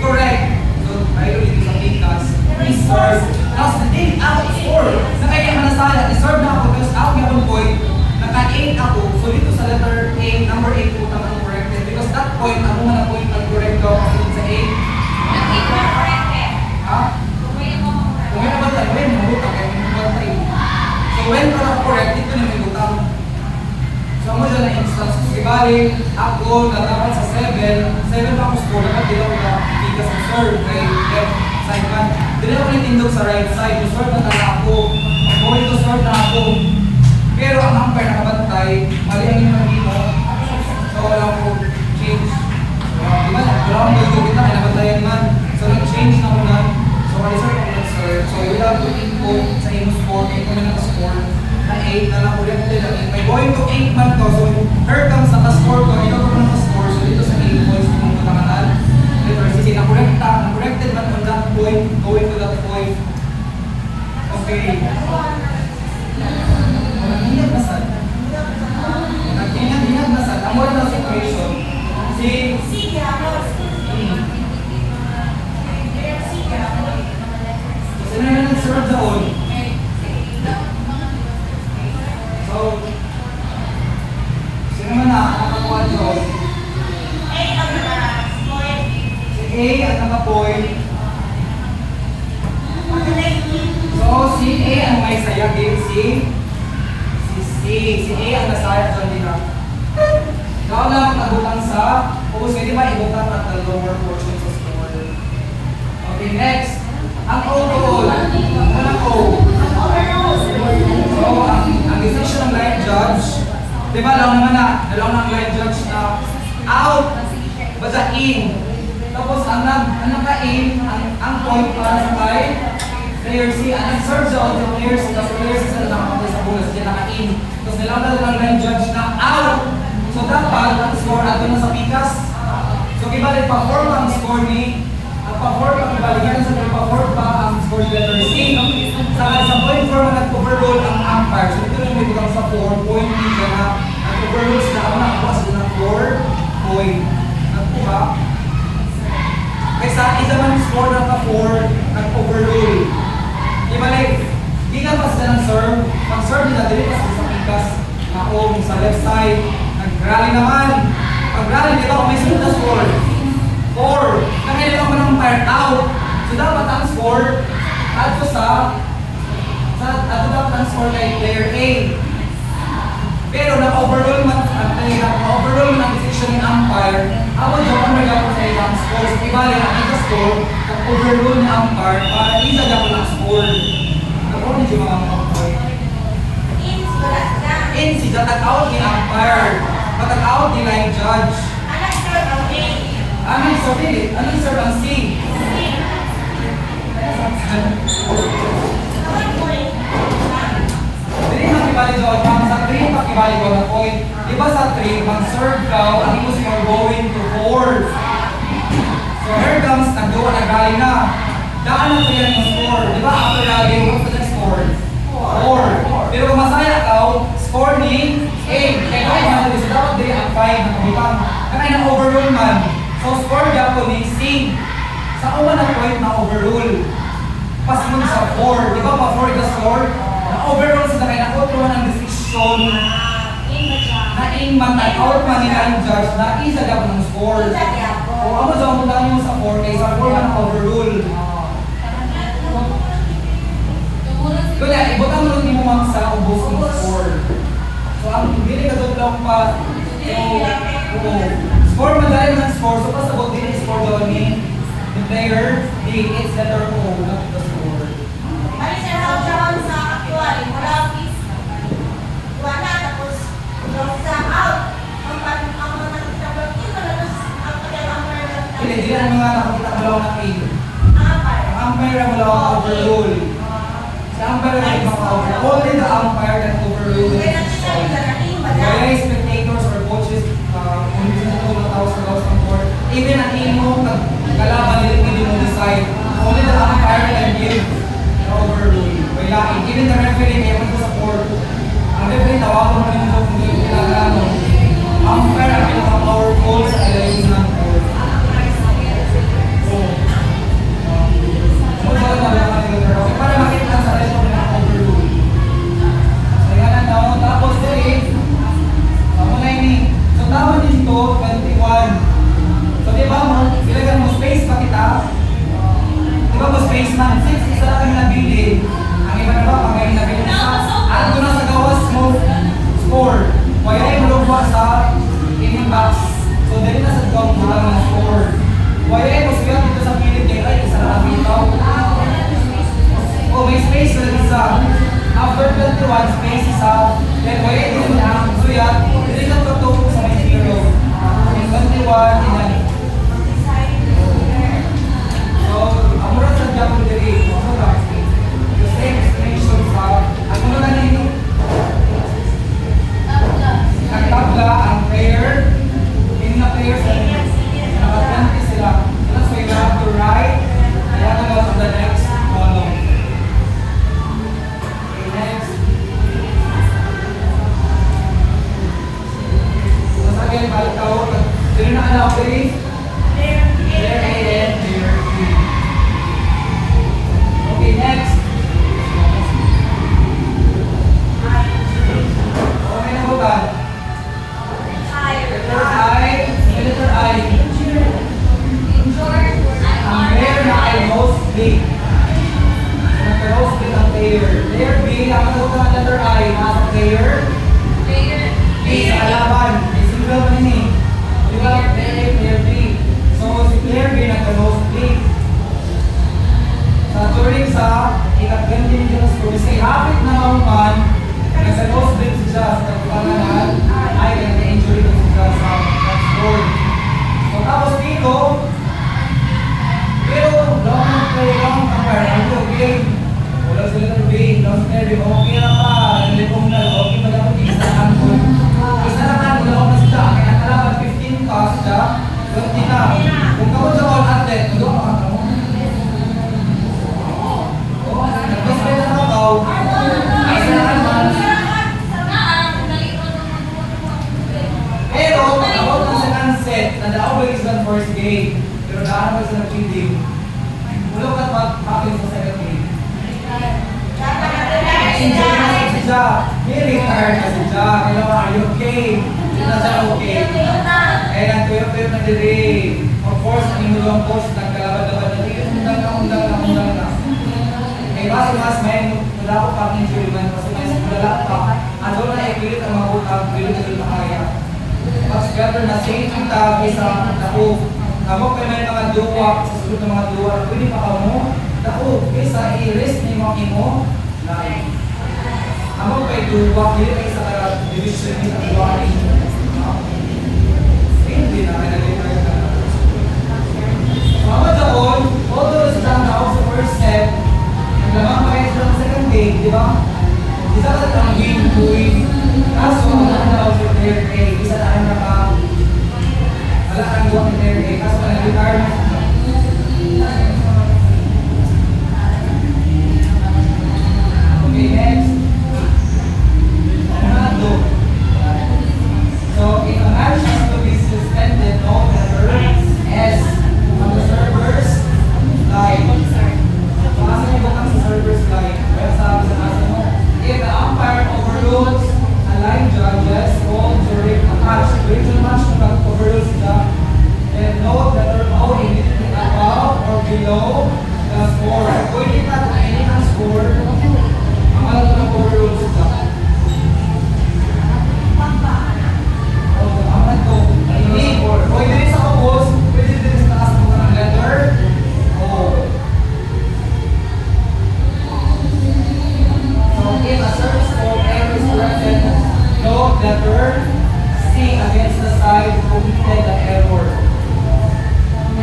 Correct. So, tayo dito sa pickas. Is serve. Tapos the day out score. Na kaya manasala. Is-serve na ako. Tapos out yung point. Naka-8 ako, so dito sa letter A, number 8 po tamang corrected. Because that point, ako man na point ang correct ko kasi dito sa 8. Ha? Kung may nabantay, when mabutang, kaya may nabantay. So when ka na-correct, dito na may butang. So mo dyan na instance, kasi bali, ako, natapan sa 7 pa ako score, nakatila ko na tigas sa serve, kay left side man. Dili ako nitindog sa right side, so serve na ako. Going to serve na ako. Pero ang umpire nakabantay, mali ang inyong dito. So wala ko change. Di ba? Ground ball ko kita, may nabantayan man. So nag-change na ko na. So kalisar ko na sir. So you have to input sa inyong score. Kaya kung naka-score na 8 na nakulitin. May going to 8 man to. So here comes naka-score ko. Ikaw ko naka-score. So dito sa 8 points kung matakanal. Letter C, na-corrected man on that point. Going to that point. Okay. Naghinag na sad. Ang wala na situation. Si sino na nag-serve doon? So, sino man na nakakuha doon? Si A at naka-point. So, si A ang may sayag din si A ang nasayad doon dito. Ikaw lang magtagutang sa focus, hindi ba ibutang at the lower portion sa score. Okay, next. Ang overall. Ang O. So, ang decision ng line judge, di ba lang naman na, dalawang ng line judge na out, basta in. Tapos, ang naka-in, ang point para sa kay player C, ang nag-serve sa other player C, tapos player C sila nakamatay sa bola, sila naka-in. Tapos nilang lang ng judge na out. So dapat, ang score ato na sa pikas. So kibalik pa-form ang score ni, pa-form pa, kibalik sa pa-form pa ang score ni letter C. Sa point 4 na nag-overrule ang umpire. So ito yung may bukang sa 4, point D ka na, nag-overrule sila, ako nakakuha sila ng 4 point. Nagkuha. Kaysa isa man score ng ka-4, nag-overrule. Ibalik, di na pa sila ng serve. Pag-serve nila, dili pa sila sa pikas. Ako, sa left side, nag-rally naman. Pag-rally, di ba, kung may sunod na score. 4. Nakailan mo ng fire out. So dapat ang score, ato dapat ang score kay player A. Pero na-overrule man ang decision ng umpire, ako dyan ang nagawin sa ilang score. So ibalik ang isa score, nag-overrule ng umpire para isa dyan ang score. Ako ni dyan mga point. In si tag-out ni umpire, matag-out ni line judge. Anong serve? Anong serve ang C? Dili makibalik doon, sa 3 makibalik doon ang point. Di ba sa 3, mag-serve ka, ang imo score going to 4. So here comes, nagduwa na galing na. Daan na 3 ang score. Di ba after lagi, what's the score? 4. Pero kung masaya ka, score ni A. Kaya kahit naman dito, dapat dili ang 5 na kabutang. Kaya na overrule man. So score niya po ni C. Sa una na point na overrule. Pasunod sa 4. Di ba pa 4 the score? Na-overrule sila kaya na-outro ng decision na in-man at out man nila yung judge na isa dapat ng score. O ano sa umunta nyo sa 4 kaya sa 4 man na-overrule. Kaya ibutang mo rin mo ma'am sa ubos ng score. So ang hindi ka doon lang pa score madali ng score. So pasabot din yung score doon ni the player D. It's letter O, not the score. Hindi ang mga nakakita ko lang ng A. Ang umpire ang wala akong overrule. Sa umpire ang maka-overrule. Only the umpire can overrule the decision. Kaya spectators or coaches, kung hindi na ito matawag sa laws ng court, even ang imo, kalaban nila hindi mo decide, only the umpire can give the overrule. Kailangan, even the referee, kaya mo sa court, ang referee tawagan mo rin ito kung hindi kailangan. Umpire ang pinaka-powerful sa ilalim ng court. Para makita sa resto ng overrule. So yan ang tapos dili. Tama na ini. So tama dito 21. So di ba mo ilagay mo space pa kita. Di ba mo space man? Since isa lang kami nabili. Ang iba na ba pag may nabili sa add ko na sa gawas mo score. Wala mo lugwa sa inning box. So dili na sa gawas mo lang ng score. Wala mo siya dito sa pilit kaya ay isa lang bitaw. Oh, may space na isa. After 21, space isa. Then, wala din na. So, yan. Hindi na pagtulog sa may 0. In 21, inan. So, amura sa Japon diri. Amura. The same explanation sa ano na nito? Nagtabla ang player. Hindi na player sa naka-20 sila. So, you have to write. Kaya to go to the next column. Next. Tapos again, balik tawag. Dito na alam ko rin. Player A and player B. Okay, next. Okay na po ba? Letter I. Ang player na ay most big. Nagka-host din ang player. Player B, nakasagot ang letter I, nasa player. B sa kalaban. May single man yun eh. Di ba? Player A, player B. So, si player B nagka-host B. Sa turing sa ikat-ganti nito na score. Kasi hapit na mamuman, nagka-host din siya sa kapangalan. Ay, nagka-injury din siya sa score. So, tapos dito, pero long play, long compare, ano game. May retired kasi siya. Hello, are you okay? Hindi na siya okay. Eh, nag-tuyok-tuyok na diri. Of course, ang imulong post, nagkalabad-labad na diri. Undang na. Eh, mas may wala ko pang injury man. Kasi may wala pa. Ano na ipilit ang mga utang, pilit na kaya. Mas better na safe kita kaysa dako. Ako kay may mga duwa, sa sunod ng mga duwa, pwede pa ka mo, dako, kaysa i-risk ni mga imo, life. Ako kay duwa, hindi kaysa division ni ang duwa ni hindi na kaya nalipay ka. Mga daon, although sa tanaw sa first step, ang lamang pa kayo sa second day, di ba? Isa ka ang win-win. Kaso, ang tanaw sa third day, isa na ang naka wala kang buwan ni third day, kaso nag-retirement na. Okay, next. Pangatlo. So, if a match has to be suspended, no letter S on the server's line. So, asa niyo bukang sa server's line? Kaya sabi sa asa mo, if the umpire overrules a line judges called during a match, during the match kung nag-overrule sila, then note that they're all immediately above or below the score. Pwede na kung any ang score, ang alam ko nag-overrule sila. Pwede rin sa kapos, pwede rin sa taas mo ng letter O. So, if a service code error is corrected, note letter C against the side who committed the error.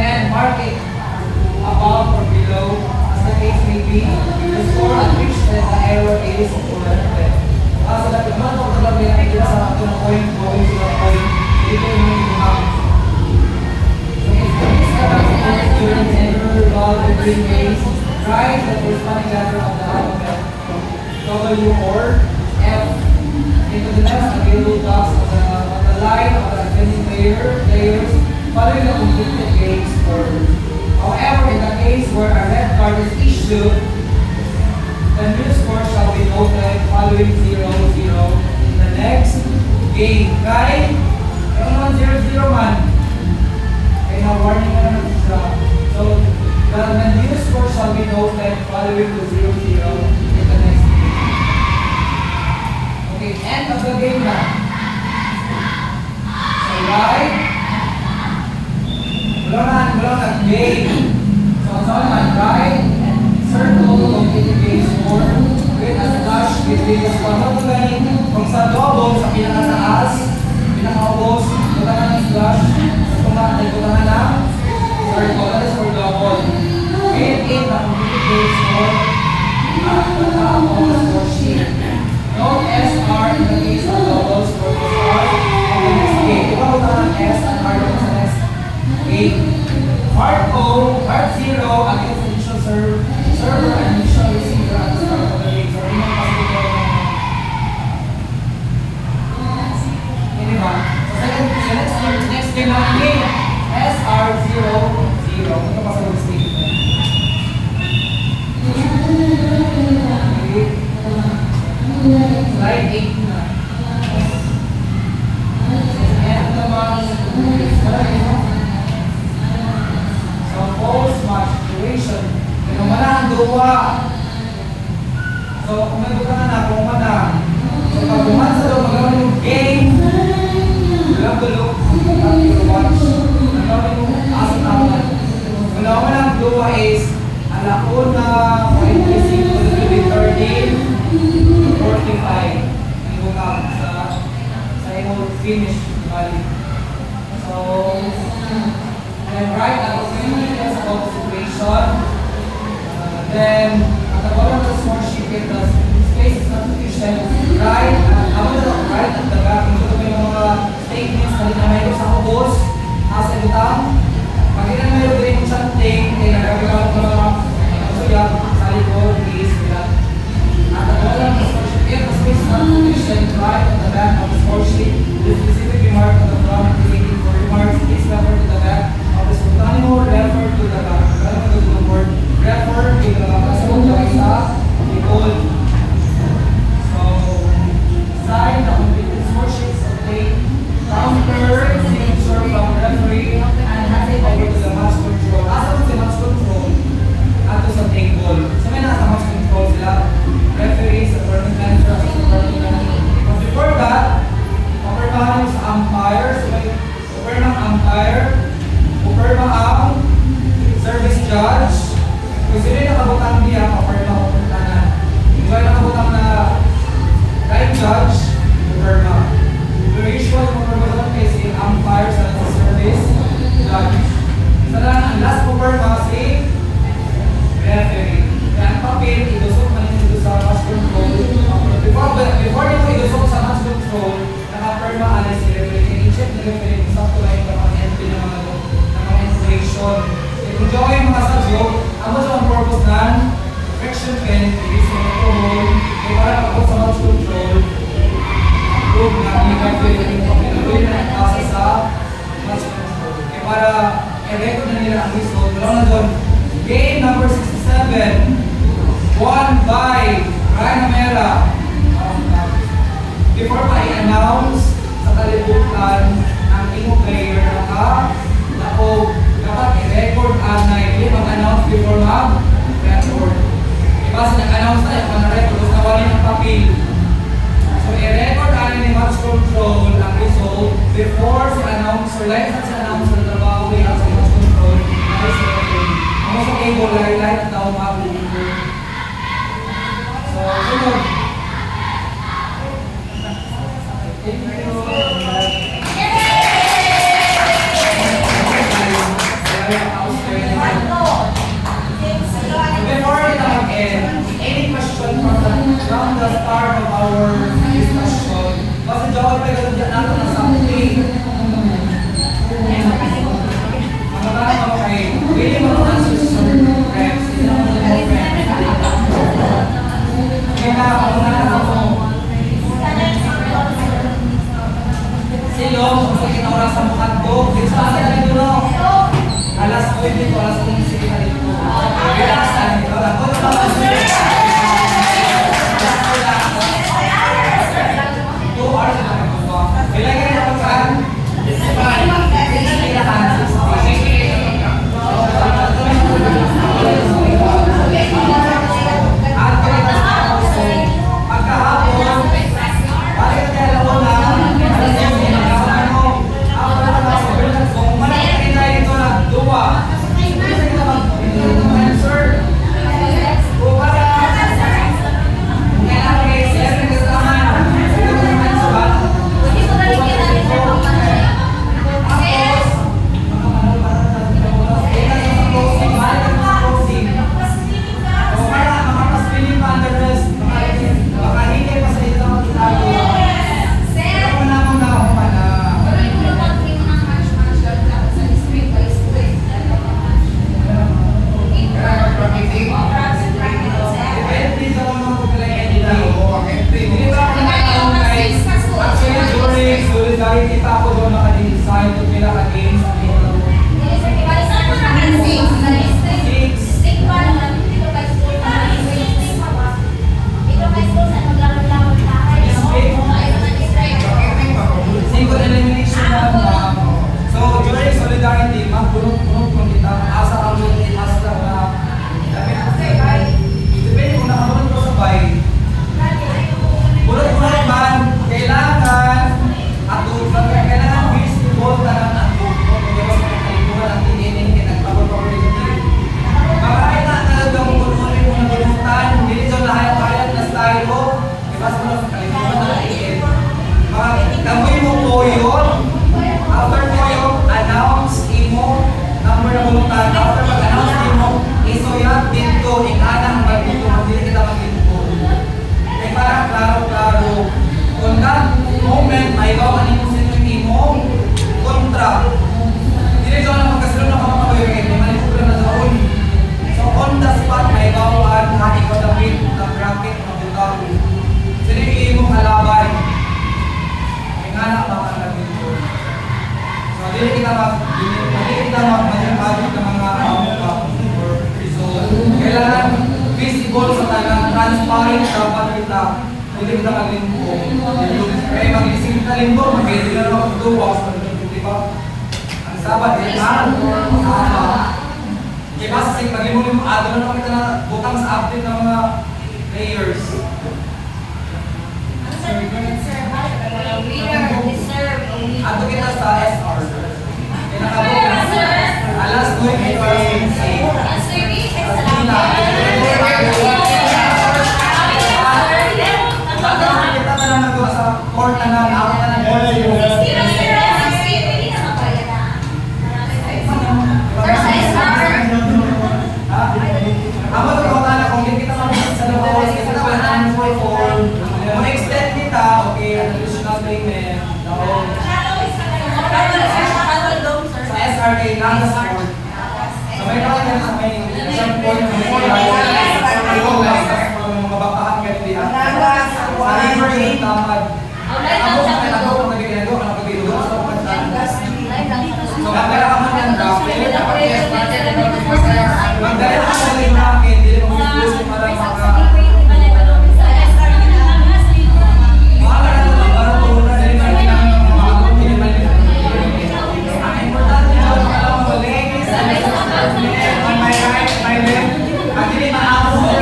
And mark it above or below, as the case may be, the score at which the error is corrected. Kasi natin naman kung talaga yung idea sa ato ng point, going to the point, dito yung mga happen. So if there is a document during the error while the green case, write the corresponding letter of the alphabet, W or F, into the next available box on the line of the attending players following the completed game score. However, in the case where a red card is issued, the new score shall be noted following 0-0 in the next game. Right? Kaya naman 0-0 man. Kaya na-warning na naman siya. So, the new score shall be noted following to 0-0 in the next game. Okay, end of the game na. So, right? Wala na game. So, saan man, right? Circle completed game score with a slash between the score. Ano galing? Kung sa double, sa pinakataas, pinakaubos, kutangan ng slash, sa kutangan ng circle. That is for double. With it, the completed game score at the top of the score sheet. Note SR in the case of doubles for the start of the next game. Diba kutangan ng S at R sa next game? Part O, part 0 against the initial server and initial receiver at the start of the game. So, yun yung possible na hindi ba? So, next game natin game, SR0-0. Ito pa sa mistake. Okay. Slide 8 na. End naman. So, post-match situation. Kung wala ang duwa. So, kung may buka na, kung wala. So, pag buman sa doon, magawin yung game. Walang bulok. Walang watch. Magawin yung asat-apat. Kung wala ang duwa is, alauna, 25, 13, 45. Yung buka sa yung finish. Balik. So, then right at the previous situation, then at the bottom of the score sheet, if the space is not sufficient, right at the back, ito ko yung mga statements na mayroon sa kubos, asa utang, pag ina mayroon din yung chanting, kaya nagagawa ko mga suyak sa likod, is at the bottom of the score sheet, if the space is not sufficient, right at the back of the score sheet, the specific remark on the front indicating for remarks is referred to the back of the score. Refer to the back. 11. Won by Ryan Amera. Before pa i-announce sa kalibutan ang imo player dapat i-record ang na mag-announce before mag-record. Kasi nag-announce tayo kung na-record, tapos nawalin ang papel. So i-record ni match control ang result before si announcer, like sa announcer na trabaho sa match control, ang sa cable, lahat ang tao mag-record. So, sunod. Before we mag-end, any question from the start of our discussion, kasi jawab pa yung dyan natin na something. Mga tanong kayo, really mga answers sa friends, hindi naman mga friends. Kaya na, na ako. Silong, kung kita oras sa mukha ko, dito sa akin na dito. Alas 20 to alas 11 na dito. Relax na dito. Ako na lang. 2 hours na dito. Ilagay na ako saan? Kailangan visible sa talang transparent dapat kita. Hindi kita maglimbo. Kaya mag-ising ka limbo, mag-ising ka naman magduwas. Di ba? Ang sabat, kailangan sama. Kaya ba sa mag-limbo-limbo, na naman kita na butang sa update ng mga players. Ato kita sa SR. Kaya nakabuk alas 2 ay kita na lang nagawa sa court na lang, ako na lang ako na kung na kung hindi kita mabigyan sa labas, kita na lang kung extend kita, okay, additional payment, sa SRK, lang sa court. So may nakagyan sa may isang point na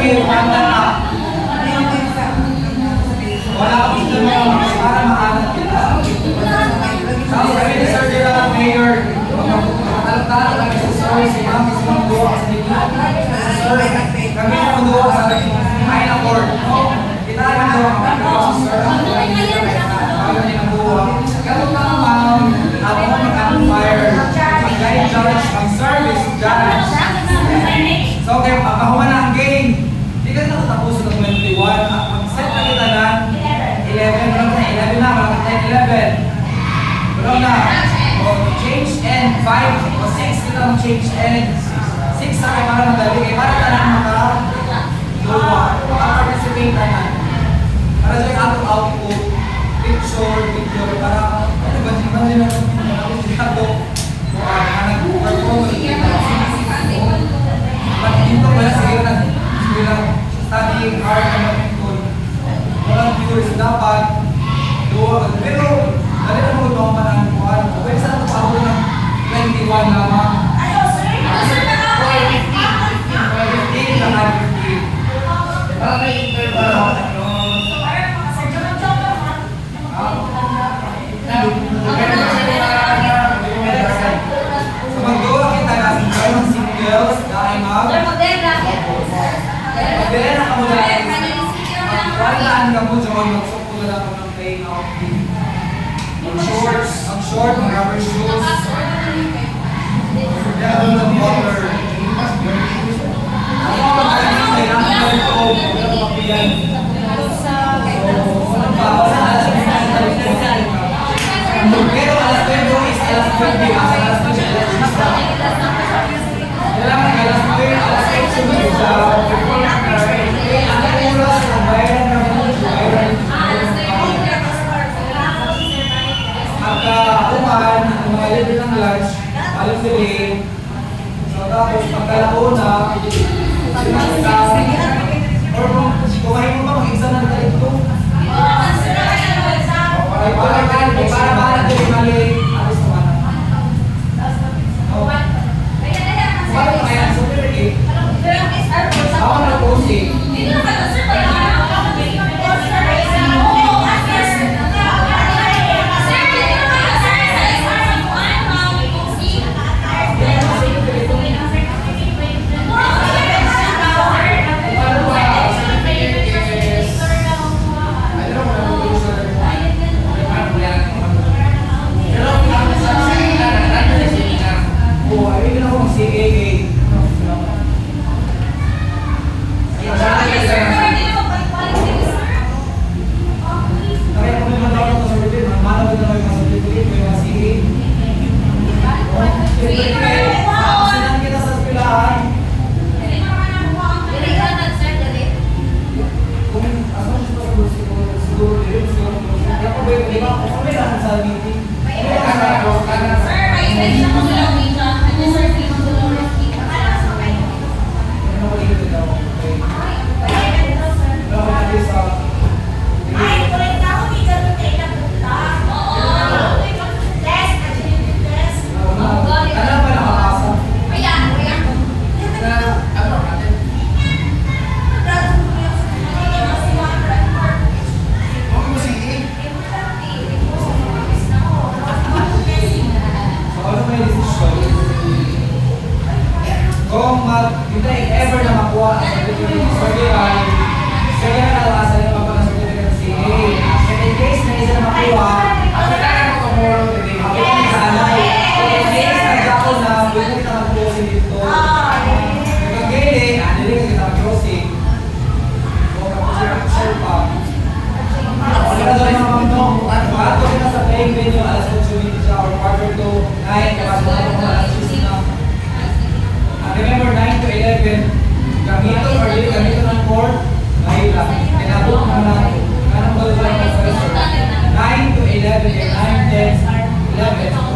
yung handa na. Wala akong gusto mo para mahanap kita. Tapos kami ni Sir Gerald Mayor, makatalong-talong kami sa Sir, si Ma'am, si Ma'am Duwa, sa Nigla. Sir, kami na Duwa sa Ayla Court. Kita naman Duwa, kami na si Sir, ang Duwa ni Sir, kami ni Duwa. Ganun ka Ma'am, ako mag-fire, mag-guide judge, mag-service judge. So, okay, papahuman na ang game. Hindi ka na tapos ng 21. Mag-set na kita ng 11. Walang na 11 na, walang na 11. Walang na. O, change end 5 o 6 kita mag-change end. 6 sa kayo para madali. Kaya para tanan maka-luwa. Maka-participate tanan. Para sa yung ato output, picture, video, para ano ba din ako ito? Nag-perform. But dito pala sige na studying hard and making walang viewers dapat doon. Pero dali na mo doon pa ng kuhan. Pwede sana ito ako ng 21 lamang. 15 na 15. Para may interval. So magduwa kita na ng singles dahil Magdala ka muna. Magwalaan ka mo dyan. Magsok mo lang ng playing out. Ang short, ang rubber shoes. Meron ng water. Ako ang magkakasin sa ilang ito. Meron mapiyan. So, ano pa? Pero alas 20 is alas 20. Alas 20 kailangan alas 20. Alas 8 siya. Pagka-uman, umalit din ng lunch, alam sila. So tapos pagkalauna, or kumain mo ba mag-exam ng talito? Para din mali. Alis naman. Kumari mo kaya, so ako nag-posing. Remember 9 to 11, gamitin or dili gamitin ng core, ngayon lang. Tinabot mo na, kanang ba lang 9 to 11, 9, 10, 11.